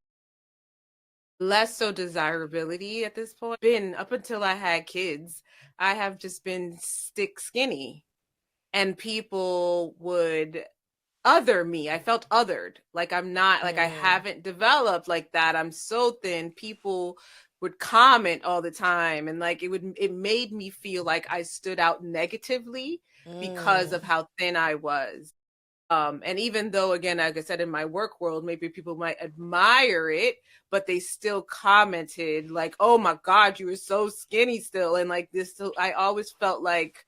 less so desirability at this point. Up until I had kids, I have just been stick skinny, and people would other me. I felt othered. Like I'm not, like I haven't developed like that. I'm so thin. People would comment all the time, and like it made me feel like I stood out negatively because of how thin I was. And even though, again, like I said, in my work world, maybe people might admire it, but they still commented like, "Oh my God, you were so skinny still," and like this. So I always felt like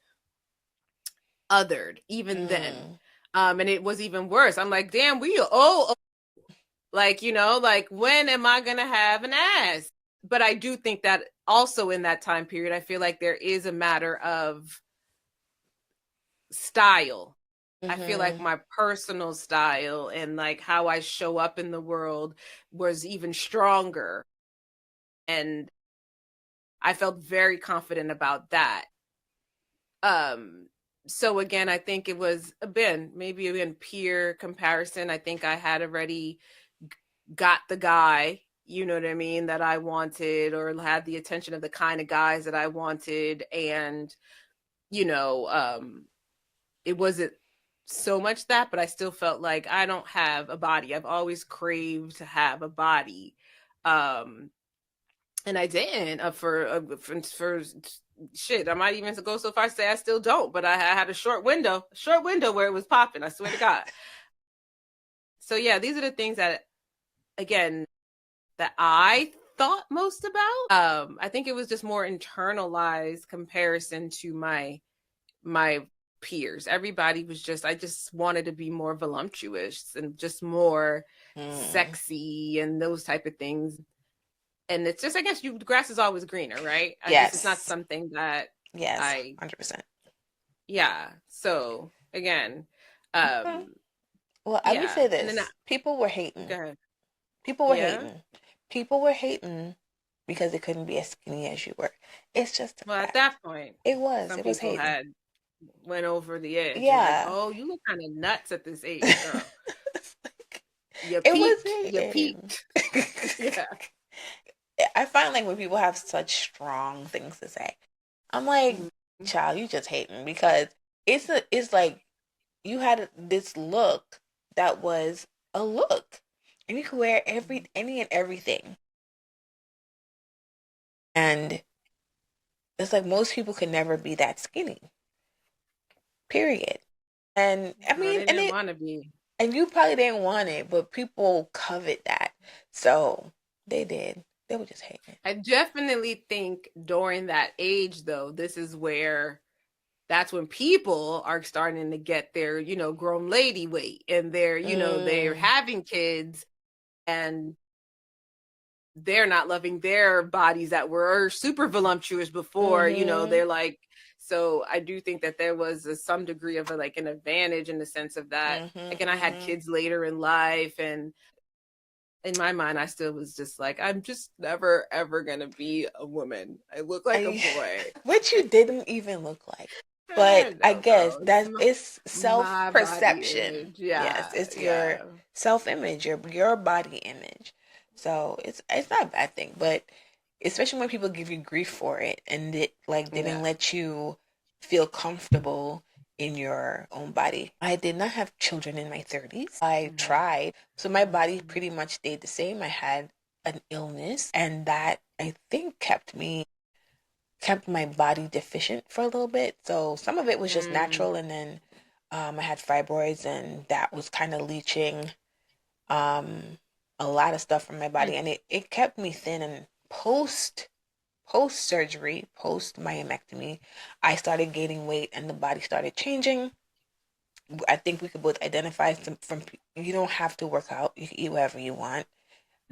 othered, even then. And it was even worse. I'm like, damn, we are old. Like, like when am I going to have an ass? But I do think that also in that time period, I feel like there is a matter of style. I feel like my personal style and like how I show up in the world was even stronger. And I felt very confident about that. So again, I think it was maybe peer comparison. I think I had already got the guy, you know what I mean, that I wanted, or had the attention of the kind of guys that I wanted. And, it wasn't so much that, but I still felt like I don't have a body. I've always craved to have a body. And I didn't for shit. I might even go so far as to say I still don't, but I had a short window where it was popping. I swear to God. So yeah, these are the things that, again, that I thought most about. I think it was just more internalized comparison to my peers. Everybody was I just wanted to be more voluptuous and just more sexy and those type of things. And it's just, I guess, the grass is always greener, right? I guess it's not something that 100%. Yeah. So again, well, I would say this: people were hating. Go ahead. People were hating. People were hating because they couldn't be as skinny as you were. It's just at that point, it was. Some it was people hating. Went over the edge. Yeah. Like, oh, you look kind of nuts at this age, girl. You peaked. Yeah. I find like when people have such strong things to say, I'm like, child, you just hating, because it's like you had this look that was a look, and you could wear any and everything, and it's like most people could never be that skinny. Period. And I mean, they didn't want to be. And you probably didn't want it, but people covet that. So They did. They were just hating. I definitely think during that age, though, that's when people are starting to get their, grown lady weight, and they're having kids, and they're not loving their bodies that were super voluptuous before, they're like, so I do think that there was some degree of an advantage in the sense of that. And I had kids later in life, and in my mind, I still was just like, I'm just never, ever going to be a woman. I look like a boy. Which you didn't even look like. But I guess it's self-perception. Yeah, yes, it's your self-image, your body image. So it's not a bad thing, but especially when people give you grief for it and it didn't let you feel comfortable in your own body. I did not have children in my 30s. I tried. So my body pretty much stayed the same. I had an illness, and that I think kept my body deficient for a little bit. So some of it was just natural, and then I had fibroids, and that was kind of leaching a lot of stuff from my body, and it kept me thin. And post surgery, post myomectomy, I started gaining weight, and the body started changing. I think we could both identify from you don't have to work out. You can eat whatever you want.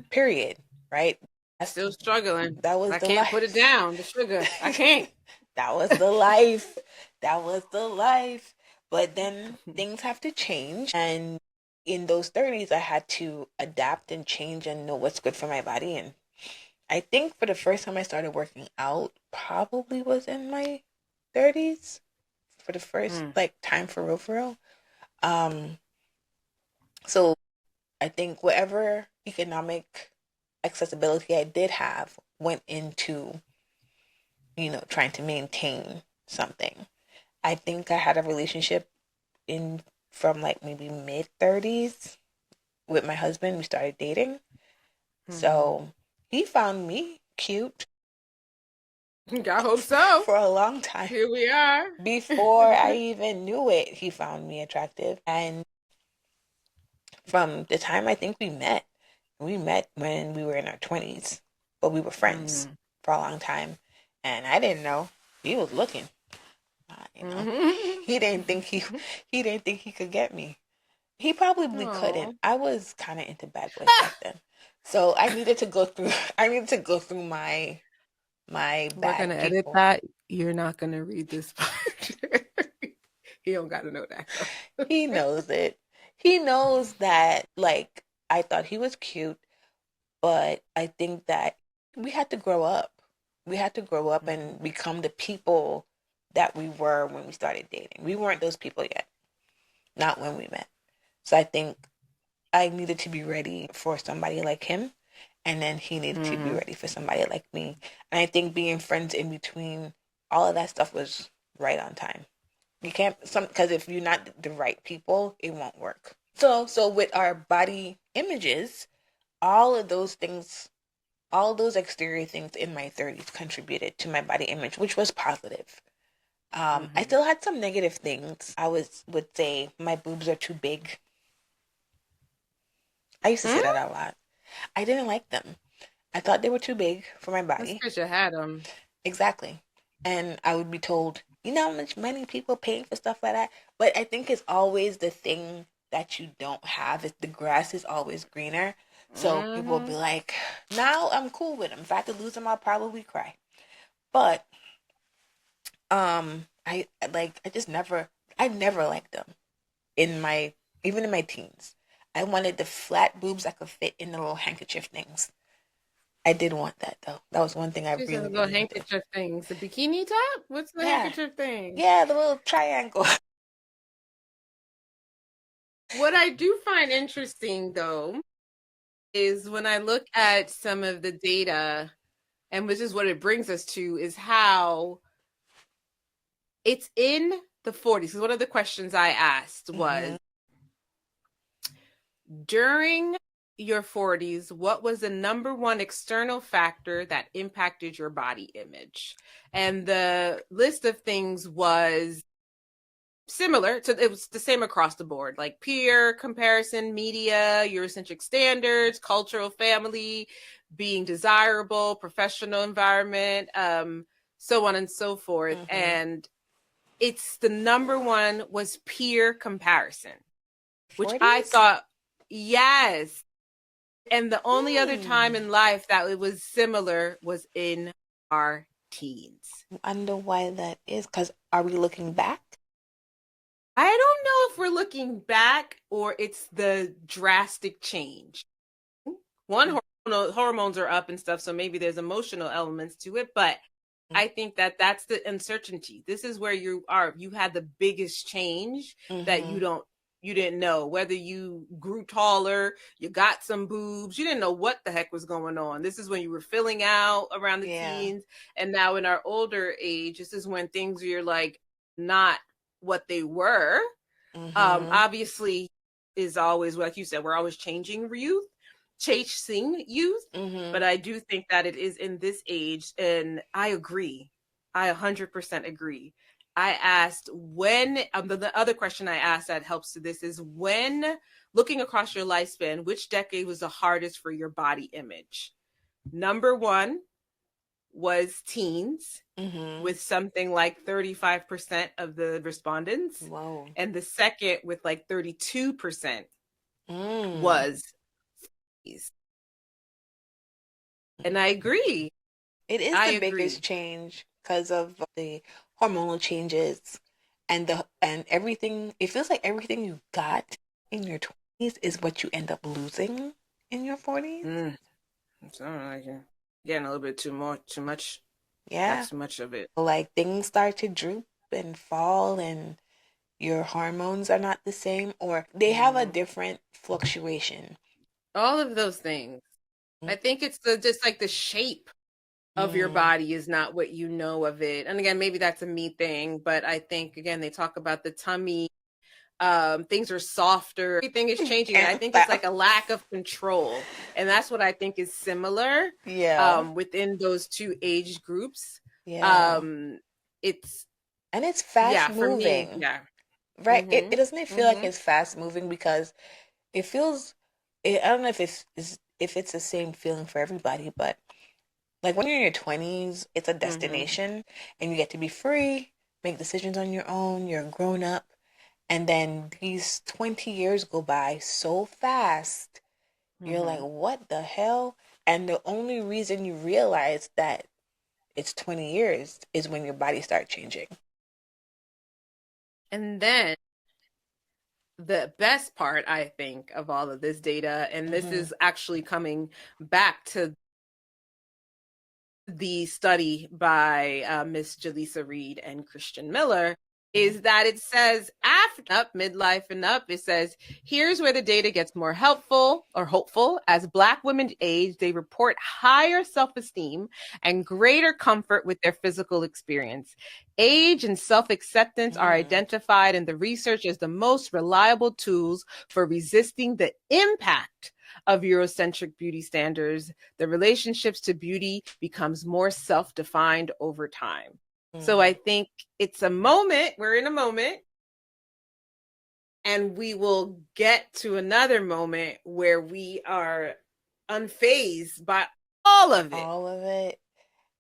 Period. Right? Still struggling. That was I can't put it down. The sugar. I can't. That was the life. That was the life. But then things have to change. And in those 30s, I had to adapt and change and know what's good for my body. And I think for the first time I started working out probably was in my 30s. For the first time for real. So I think whatever economic accessibility I did have went into, trying to maintain something. I think I had a relationship from maybe mid-30s with my husband. We started dating. So he found me cute. I hope so. For a long time. Here we are. Before I even knew it, he found me attractive. And from the time I think we met when we were in our 20s, but we were friends for a long time. And I didn't know he was looking. He didn't think he could get me. He probably couldn't. I was kind of into bad boys back then. So I needed to go through my bad We're going to edit that. You're not going to read this part. He don't got to know that. He knows it. He knows that, I thought he was cute, but I think that we had to grow up. We had to grow up and become the people that we were when we started dating. We weren't those people yet. Not when we met. So I think I needed to be ready for somebody like him, and then he needed to be ready for somebody like me. And I think being friends in between all of that stuff was right on time. You can't, because if you're not the right people, it won't work. So with our body images, all of those things, all those exterior things in my 30s contributed to my body image, which was positive. I still had some negative things. I would say my boobs are too big. I used to say that a lot. I didn't like them. I thought they were too big for my body. That's because you had them. Exactly. And I would be told, you know how much money people paying for stuff like that? But I think it's always the thing that you don't have. The grass is always greener. So people will be like, now I'm cool with them. If I could lose them, I'll probably cry. But I never liked them even in my teens. I wanted the flat boobs that could fit in the little handkerchief things. I did want that though. That was one thing I really wanted. The little handkerchief things. The bikini top? What's the handkerchief thing? Yeah, the little triangle. What I do find interesting though is when I look at some of the data, and which is what it brings us to, is how it's in the 40s. Because one of the questions I asked was, during your 40s, what was the number one external factor that impacted your body image? And the list of things was similar to, it was the same across the board, like peer comparison, media, Eurocentric standards, cultural family, being desirable, professional environment, so on and so forth. And it's the number one was peer comparison, which 40s? I thought, yes. And the only other time in life that it was similar was in our teens. I wonder why that is, because are we looking back? I don't know if we're looking back or it's the drastic change. One, hormones are up and stuff, so maybe there's emotional elements to it, but I think that that's the uncertainty. This is where you had the biggest change that you didn't know, whether you grew taller, you got some boobs, you didn't know what the heck was going on. This is when you were filling out around the teens. And now in our older age, this is when things are like not what they were. Obviously is always, like you said, we're always chasing youth. But I do think that it is in this age, and I agree. I 100% agree. I asked when, the other question I asked that helps to this is, when looking across your lifespan, which decade was the hardest for your body image? Number one was teens, with something like 35% of the respondents. Whoa. And the second, with like 32%, was 40s. And I agree. It is the biggest change because of the hormonal changes and everything. It feels like everything you got in your 20s is what you end up losing in your 40s. It's not like you're getting a little bit too much. Yeah. That's too much of it. Like things start to droop and fall, and your hormones are not the same, or they have a different fluctuation. All of those things. I think it's just like the shape of your body is not what you know of it. And again, maybe that's a me thing, but I think, again, they talk about the tummy. Things are softer. Everything is changing. And I think it's like a lack of control. And that's what I think is similar within those two age groups. It's fast moving. For me, Right. It doesn't feel like it's fast moving, because it feels, I don't know if it's the same feeling for everybody, but like when you're in your 20s, it's a destination and you get to be free, make decisions on your own, you're grown up. And then these 20 years go by so fast. You're like, what the hell? And the only reason you realize that it's 20 years is when your body starts changing. And then the best part, I think, of all of this data, and this is actually coming back to the study by Miss Jaleesa Reed and Christian Miller, is that it says after up, midlife and up, it says, here's where the data gets more helpful or hopeful. As Black women age, they report higher self-esteem and greater comfort with their physical experience. Age and self-acceptance are identified in the research as the most reliable tools for resisting the impact of Eurocentric beauty standards. The relationships to beauty becomes more self-defined over time. So I think it's a moment, we're in a moment, and we will get to another moment where we are unfazed by all of it. All of it.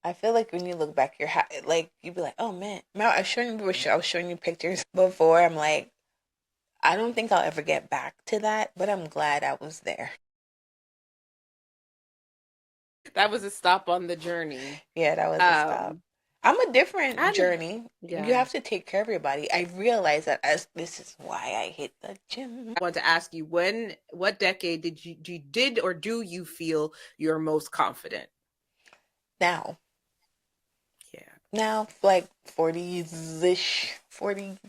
I feel like when you look back, you'd be like, oh man. I was showing you pictures before. I'm like, I don't think I'll ever get back to that, but I'm glad I was there. That was a stop on the journey. Yeah, that was a stop. I'm a different journey. Yeah. You have to take care of your body. I realize that this is why I hit the gym. I want to ask you, what decade do you feel you're most confident? Now. Yeah. Now, like 40s-ish, 40s,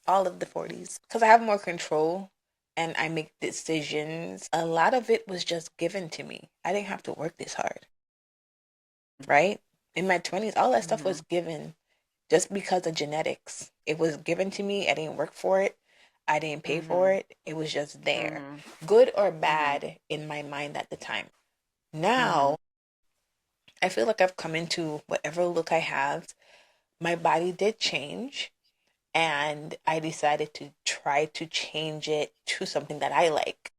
all of the 40s. Because I have more control and I make decisions. A lot of it was just given to me. I didn't have to work this hard. Right? In my 20s, all that stuff was given just because of genetics. It was given to me. I didn't work for it. I didn't pay for it. It was just there. Good or bad in my mind at the time. Now, I feel like I've come into whatever look I have. My body did change. And I decided to try to change it to something that I like.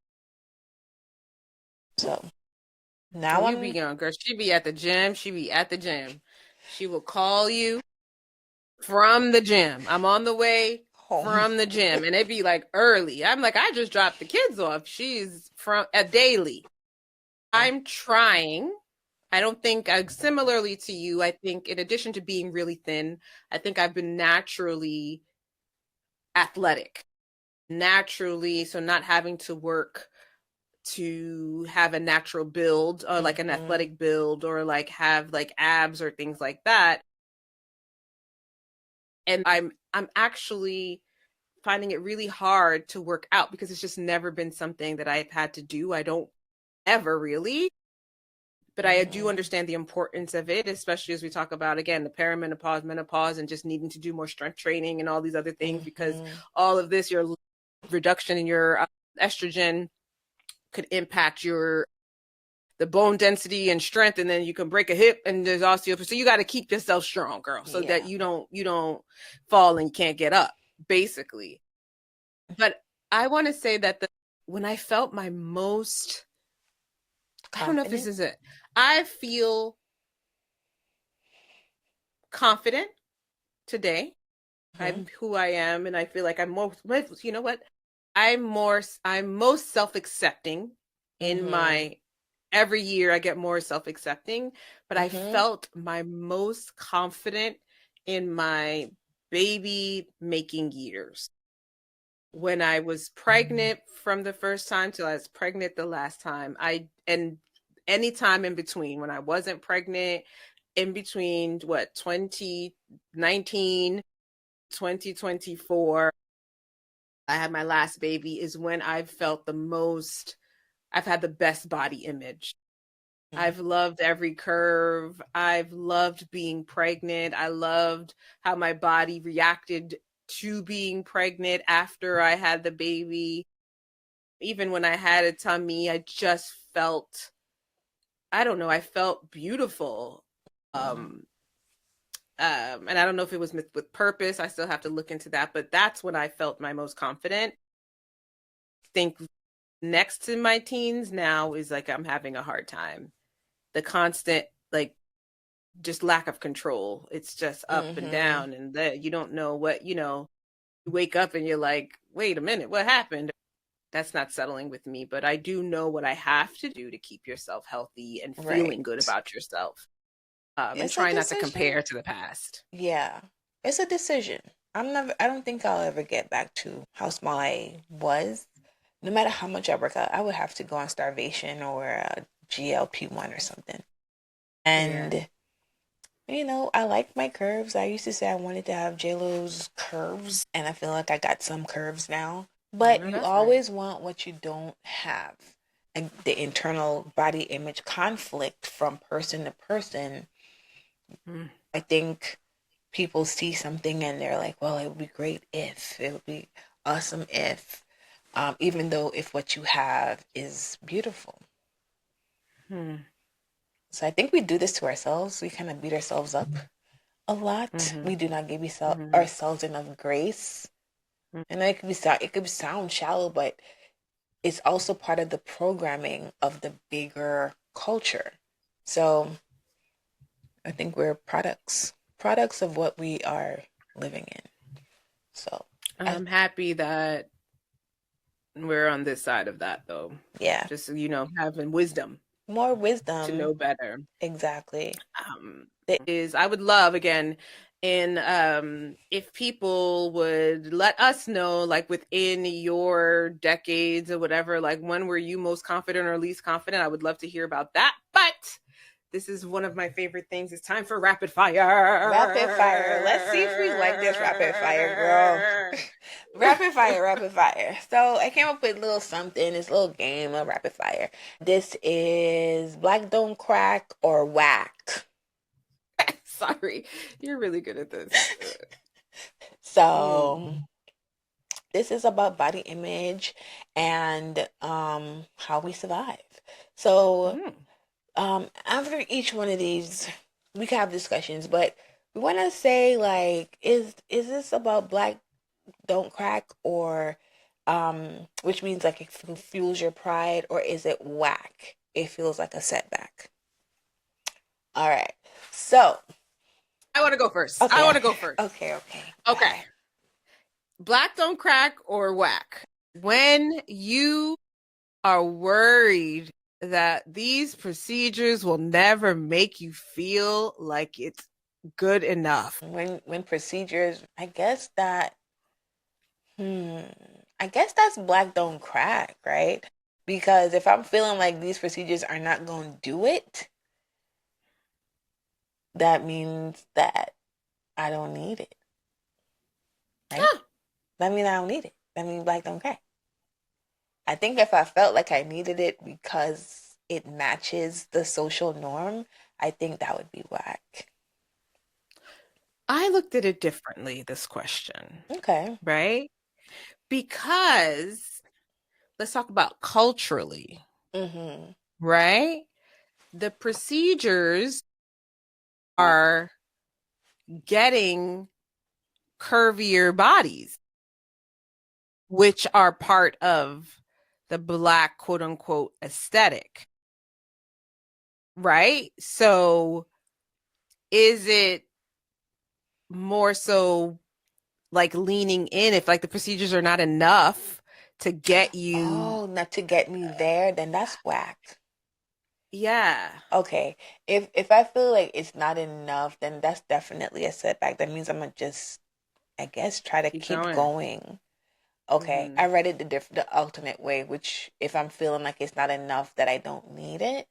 So Now You be young, girl. She be at the gym. She be at the gym. She will call you from the gym. I'm on the way home. from the gym, and it'd be like early. I'm like, I just dropped the kids off. She's from a daily. I'm trying. I don't think, similarly to you, I think in addition to being really thin, I think I've been naturally athletic. Naturally, so not having to work to have a natural build or like an athletic build or like have like abs or things like that. And I'm actually finding it really hard to work out because it's just never been something that I've had to do. I don't ever really. But I do understand the importance of it, especially as we talk about, again, the perimenopause, menopause, and just needing to do more strength training and all these other things, because all of this, your reduction in your estrogen could impact the bone density and strength, and then you can break a hip and there's osteoporosis. So you got to keep yourself strong, girl, so that you don't fall and can't get up, basically. But I want to say that when I felt my most, I don't know if this is it. I feel confident today. I'm who I am, and I feel like I'm more, you know what? I'm most self-accepting in every year I get more self-accepting, but I felt my most confident in my baby making years. When I was pregnant from the first time till I was pregnant the last time, and any time in between, when I wasn't pregnant, in between 2019, 2024, I had my last baby, is when I've felt I've had the best body image. I've loved every curve. I've loved being pregnant. I loved how my body reacted to being pregnant after I had the baby. Even when I had a tummy, I just felt, I don't know, I felt beautiful. And I don't know if it was with purpose. I still have to look into that, but that's when I felt my most confident. I think next to my teens now is like I'm having a hard time. The constant, like, just lack of control. It's just up and down, and that you don't know what, you wake up and you're like, wait a minute, what happened? That's not settling with me, but I do know what I have to do to keep yourself healthy and feeling good about yourself. And trying not to compare to the past. Yeah, it's a decision. I don't think I'll ever get back to how small I was. No matter how much I work out, I would have to go on starvation or a GLP-1 or something. And, I like my curves. I used to say I wanted to have JLo's curves, and I feel like I got some curves now. But you always want what you don't have. And the internal body image conflict from person to person. I think people see something and they're like, well, it would be great if, it would be awesome if, even though if what you have is beautiful. So I think we do this to ourselves. We kind of beat ourselves up a lot. We do not give ourselves enough grace. And it could sound shallow, but it's also part of the programming of the bigger culture. So I think we're products of what we are living in. So I'm happy that we're on this side of that, though. Yeah. Just, having wisdom. More wisdom. To know better. Exactly. I would love, again, if people would let us know, like, within your decades or whatever, like, when were you most confident or least confident? I would love to hear about that. But this is one of my favorite things. It's time for rapid fire. Rapid fire. Let's see if we like this rapid fire, girl. Rapid fire. So I came up with a little something, this little game of rapid fire. This is black don't crack or whack. Sorry, you're really good at this. So this is about body image and how we survive. So after each one of these, we can have discussions, but we want to say, like, is this about black don't crack, or which means like it fuels your pride, or is it whack? it feels like a setback. All right. So I want to go first. okay. I want to go first. Okay. Okay. Black don't crack or whack. When you are worried that these procedures will never make you feel like it's good enough. When procedures, I guess that's black don't crack, right? Because if I'm feeling like these procedures are not going to do it, that means that I don't need it. Right? Yeah. That means I don't need it. That means black don't crack. I think if I felt like I needed it because it matches the social norm, I think that would be whack. I looked at it differently, this question. Okay. Right? Because let's talk about culturally. Mm-hmm. Right? The procedures are getting curvier bodies, which are part of the Black quote unquote aesthetic. Right? So is it more so like leaning in if like the procedures are not enough to get you? Oh, not to get me there, then that's whack. Yeah. Okay. If I feel like it's not enough, then that's definitely a setback. That means I'm gonna just, I guess, try to keep going. Okay. Mm-hmm. I read it the alternate way, which if I'm feeling like it's not enough that I don't need it,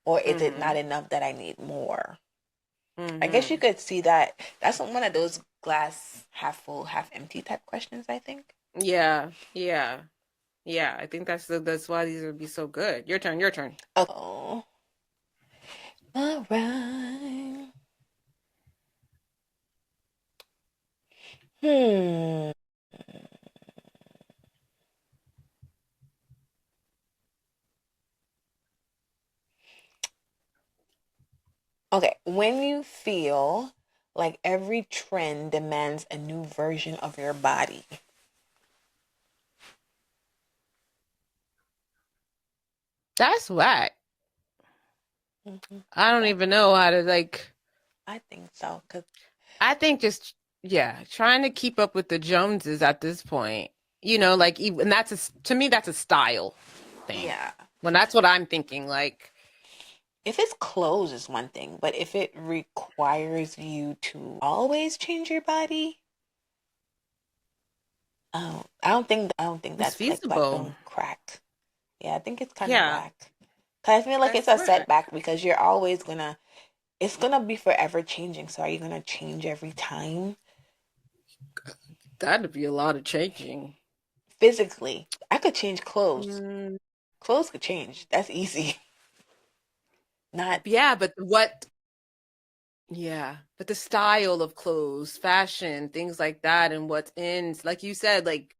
or is it not enough that I need more? I guess you could see that. That's one of those glass half full, half empty type questions, I think. Yeah. I think that's why these would be so good. Your turn. Oh. All right. Okay, when you feel like every trend demands a new version of your body. That's whack. Mm-hmm. I don't even know how to like. I think so, because I think just trying to keep up with the Joneses at this point. You know, like even to me that's a style thing. Yeah. When that's what I'm thinking, like if it's clothes is one thing, but if it requires you to always change your body, I don't think that's feasible. Like black don't crack. Yeah, I think it's kind of whack. Cause I feel like it's a setback because you're always it's gonna be forever changing. So are you gonna change every time? That'd be a lot of changing. Physically, I could change clothes. Clothes could change. That's easy. But the style of clothes, fashion, things like that, and what's in, like you said, like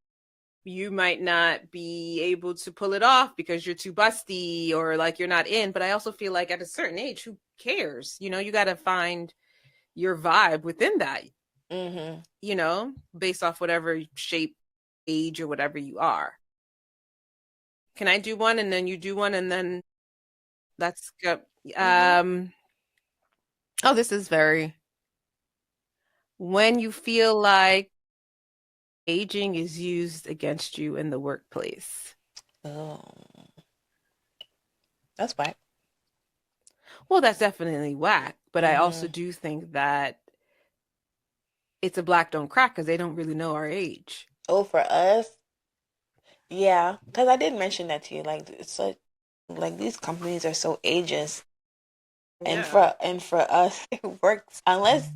you might not be able to pull it off because you're too busty or like you're not in. But I also feel like at a certain age, who cares? You know, you got to find your vibe within that. Mm-hmm. You know, based off whatever shape, age, or whatever you are. Can I do one and then you do one and then let's go? Oh, this is when you feel like aging is used against you in the workplace. Oh, that's whack. Well, that's definitely whack, but I also do think that it's a black don't crack because they don't really know our age. Oh, for us? Yeah, because I did mention that to you. Like, it's so, like these companies are so ageist. And for us, it works unless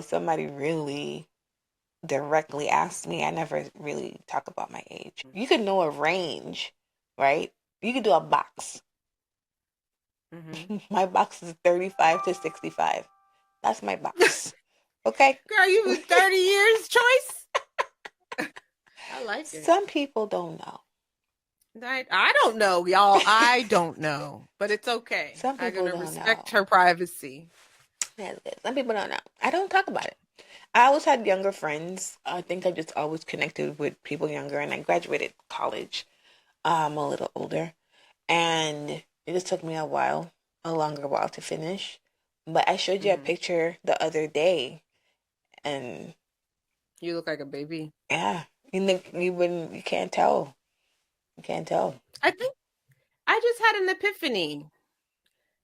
somebody really directly asks me. I never really talk about my age. You could know a range, right? You could do a box. Mm-hmm. My box is 35 to 65. That's my box. Okay, girl, you was 30 years choice. I like it. Some people don't know. I don't know, y'all. I don't know, but it's okay. Some people I'm gonna respect her privacy. That's good. Some people don't know. I don't talk about it. I always had younger friends. I think I just always connected with people younger, and I graduated college a little older, and It just took me a longer while to finish. But I showed you a picture the other day, and you look like a baby. yeah, you can't tell. You can't tell. I think I just had an epiphany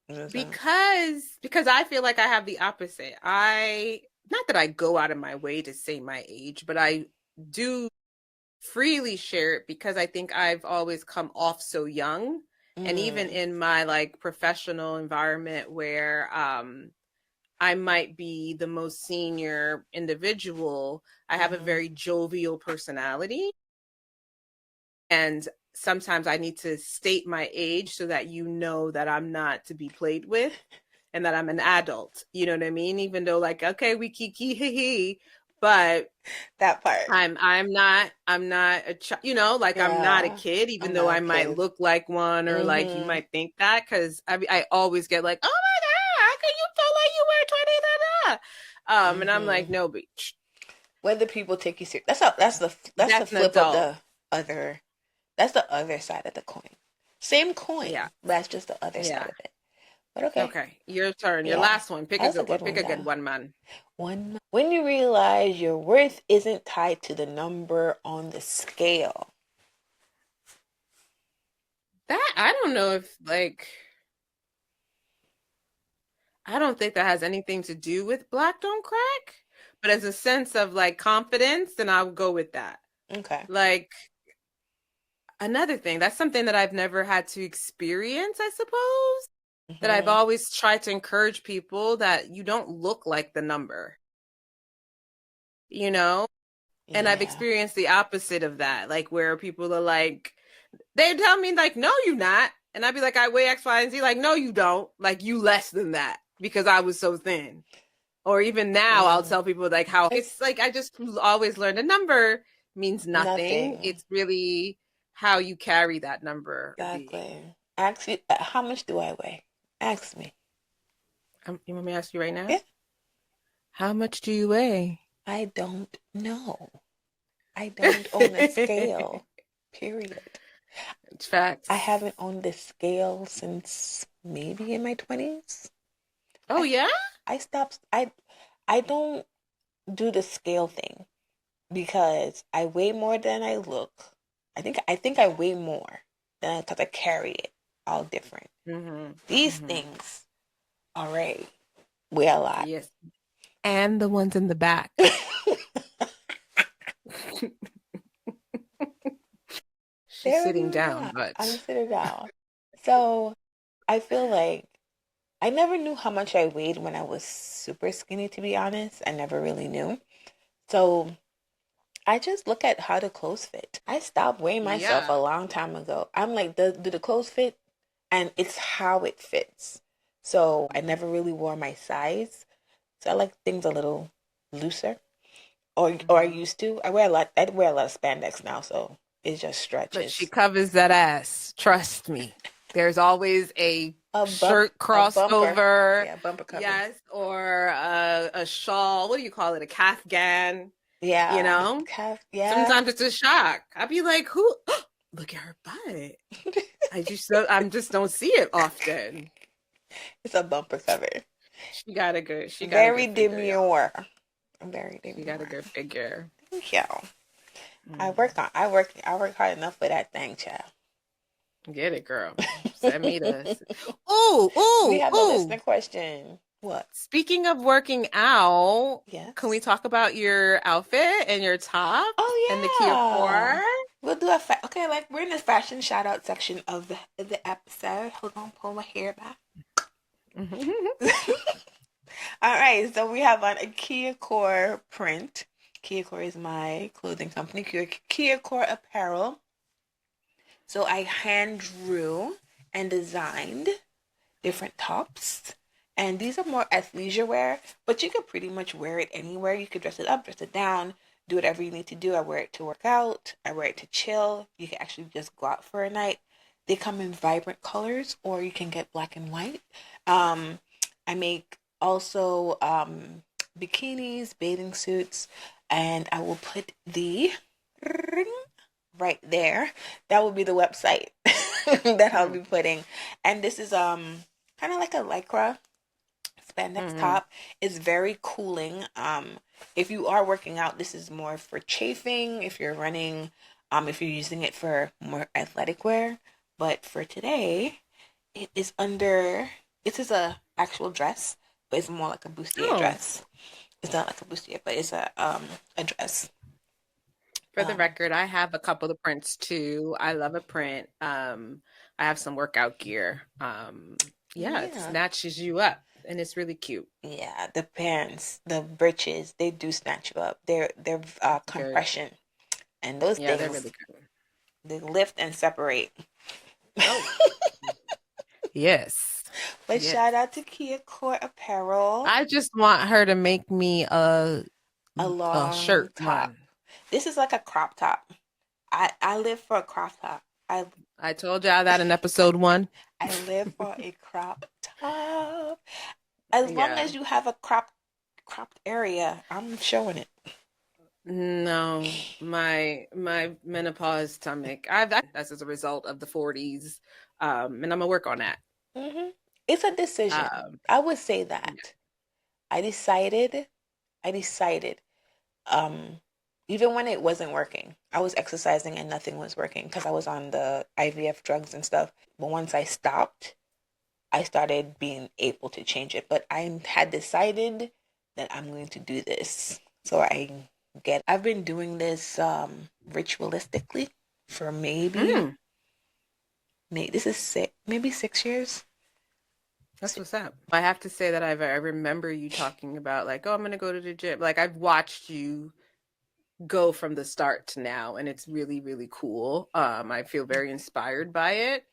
because I feel like I have the opposite. Not that I go out of my way to say my age, but I do freely share it because I think I've always come off so young. And even in my like professional environment where I might be the most senior individual, I have a very jovial personality. And sometimes I need to state my age so that you know that I'm not to be played with and that I'm an adult. You know what I mean? Even though like, okay, we kiki hee hee, but that part. I'm not a you know, like I'm not a kid, even though I might look like one or like you might think that, because I always get like, oh my God, how can you feel like you were 20? And I'm like, no, bitch. Whether people take you serious, that's the flip of the other. That's the other side of the coin. Same coin. Yeah. That's just the other side of it. But okay. Okay. Your turn. Your last one. Pick a good one. Pick a good one, man. When you realize your worth isn't tied to the number on the scale. That, I don't know if like, I don't think that has anything to do with Black Don't Crack, but as a sense of like confidence, then I would go with that. Okay. Like, another thing, that's something that I've never had to experience, I suppose, that I've always tried to encourage people that you don't look like the number, you know? Yeah. And I've experienced the opposite of that, like where people are like, they tell me like, no, you're not. And I'd be like, I weigh X, Y, and Z. Like, no, you don't. Like, you less than that because I was so thin. Or even now I'll tell people like how it's like, I just always learned a number means nothing. It's really how you carry that number. Exactly. Ask you, how much do I weigh? Ask me. You want me to ask you right now? Yeah. How much do you weigh? I don't know. I don't own a scale. Period. It's facts. I haven't owned the scale since maybe in my 20s. Oh, yeah? I stopped. I don't do the scale thing because I weigh more than I look. I think I weigh more than because I carry it all different. These things already weigh a lot. Yes. And the ones in the back. She's sitting down, but I'm sitting down. So I feel like I never knew how much I weighed when I was super skinny, to be honest. I never really knew. So I just look at how the clothes fit. I stopped weighing myself a long time ago. I'm like, do the clothes fit? And it's how it fits. So I never really wore my size. So I like things a little looser. Or I used to. I wear a lot of spandex now, so it just stretches. But she covers that ass. Trust me. There's always a shirt crossover. Yeah, bumper cover. Yes, or a shawl. What do you call it? A Afghan. Yeah. You know? Sometimes it's a shock. I'd be like, who? Look at her butt. I just don't see it often. It's a bumper cover. She got a good. She got very a good figure. demure. Very demure. She got a good figure. Thank you. I work hard enough for that thing, child. Get it, girl. Send me this. Ooh. We have a listener question. What? Speaking of working out, yes. Can we talk about your outfit and your top? Oh yeah. And the Kia core? We'll do okay, like we're in the fashion shout out section of the episode. Hold on, pull my hair back. All right, so we have on a Kia Core print. Kia Core is my clothing company, Kia Core Apparel. So I hand drew and designed different tops. And these are more athleisure wear, but you could pretty much wear it anywhere. You could dress it up, dress it down, do whatever you need to do. I wear it to work out. I wear it to chill. You can actually just go out for a night. They come in vibrant colors, or you can get black and white. I make also bikinis, bathing suits, and I will put the right there. That will be the website. that I'll be putting. And this is kind of like a lycra spandex top. It's very cooling. If you are working out, this is more for chafing. If you're running, if you're using it for more athletic wear. But for today, it is under. This is a actual dress, but it's more like a bustier dress. It's not like a bustier, but it's a dress. For the record, I have a couple of prints too. I love a print. I have some workout gear. It snatches you up, and it's really cute. Yeah, the pants, the breeches, they do snatch you up. They're compression, and those things, they're really good. They lift and separate. Oh. Yes. But shout out to Kia Court Apparel. I just want her to make me a long shirt top. one. This is like a crop top. I live for a crop top. I told y'all that in episode 1. I live for a crop top. As long as you have a cropped area, I'm showing it. No, my menopause stomach. That's as a result of the 40s, and I'm gonna work on that. It's a decision. I would say that. I decided. Even when it wasn't working, I was exercising and nothing was working because I was on the IVF drugs and stuff. But once I stopped, I started being able to change it. But I had decided that I'm going to do this. So I've been doing this ritualistically for maybe this is maybe 6 years. That's what's up. I have to say that I remember you talking about like, oh, I'm going to go to the gym. Like I've watched you go from the start to now, and it's really, really cool. I feel very inspired by it.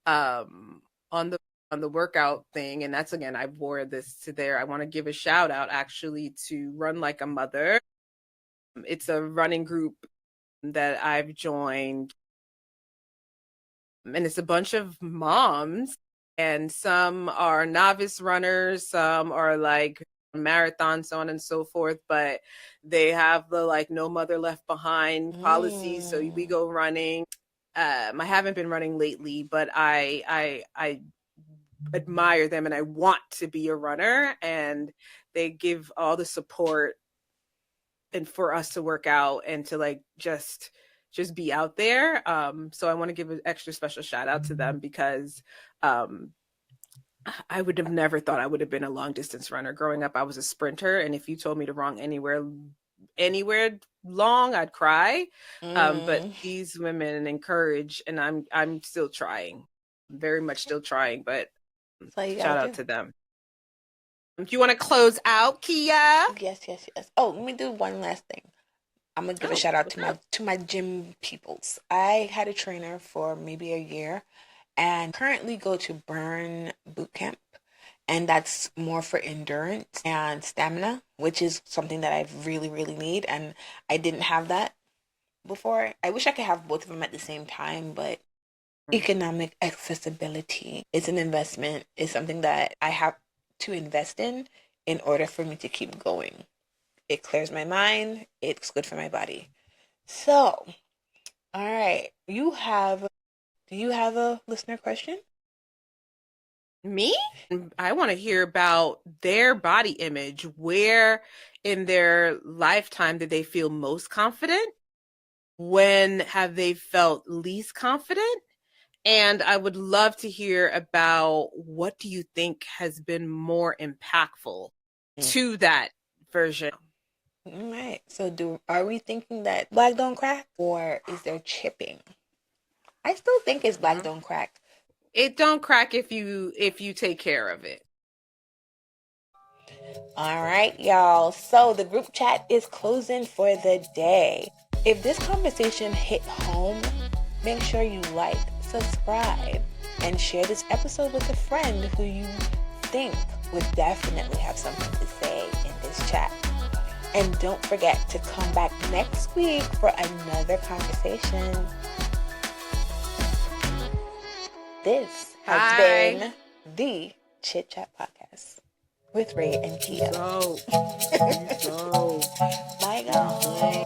On the workout thing, and that's again, I wore this to there. I want to give a shout out actually to Run Like a Mother. It's a running group that I've joined, and it's a bunch of moms, and some are novice runners, some are like marathon, so on and so forth, but they have the like no mother left behind policy. So we go running. I haven't been running lately, but I admire them and I want to be a runner, and they give all the support and for us to work out and to like just be out there. So I want to give an extra special shout out to them because I would have never thought I would have been a long distance runner. Growing up, I was a sprinter, and if you told me to run anywhere long, I'd cry. But these women encourage, and I'm still trying, very much still trying. But shout out to them. Do you want to close out, Kia? Yes. Oh, let me do one last thing. I'm gonna give a shout out to my gym peoples. I had a trainer for maybe a year, and currently go to Burn Boot Camp, and that's more for endurance and stamina, which is something that I really, really need, and I didn't have that before. I wish I could have both of them at the same time, but economic accessibility is an investment. It's something that I have to invest in order for me to keep going. It clears my mind. It's good for my body. So, all right. Do you have a listener question? Me? I want to hear about their body image. Where in their lifetime did they feel most confident? When have they felt least confident? And I would love to hear about what do you think has been more impactful to that version? All right. So are we thinking that black don't crack, or is there chipping? I still think it's black don't crack. It don't crack if you take care of it. All right, y'all. So the group chat is closing for the day. If this conversation hit home, make sure you like, subscribe, and share this episode with a friend who you think would definitely have something to say in this chat. And don't forget to come back next week for another conversation. This has been the ChitChat Podcast with Ray and Kia. Go. Bye, guys.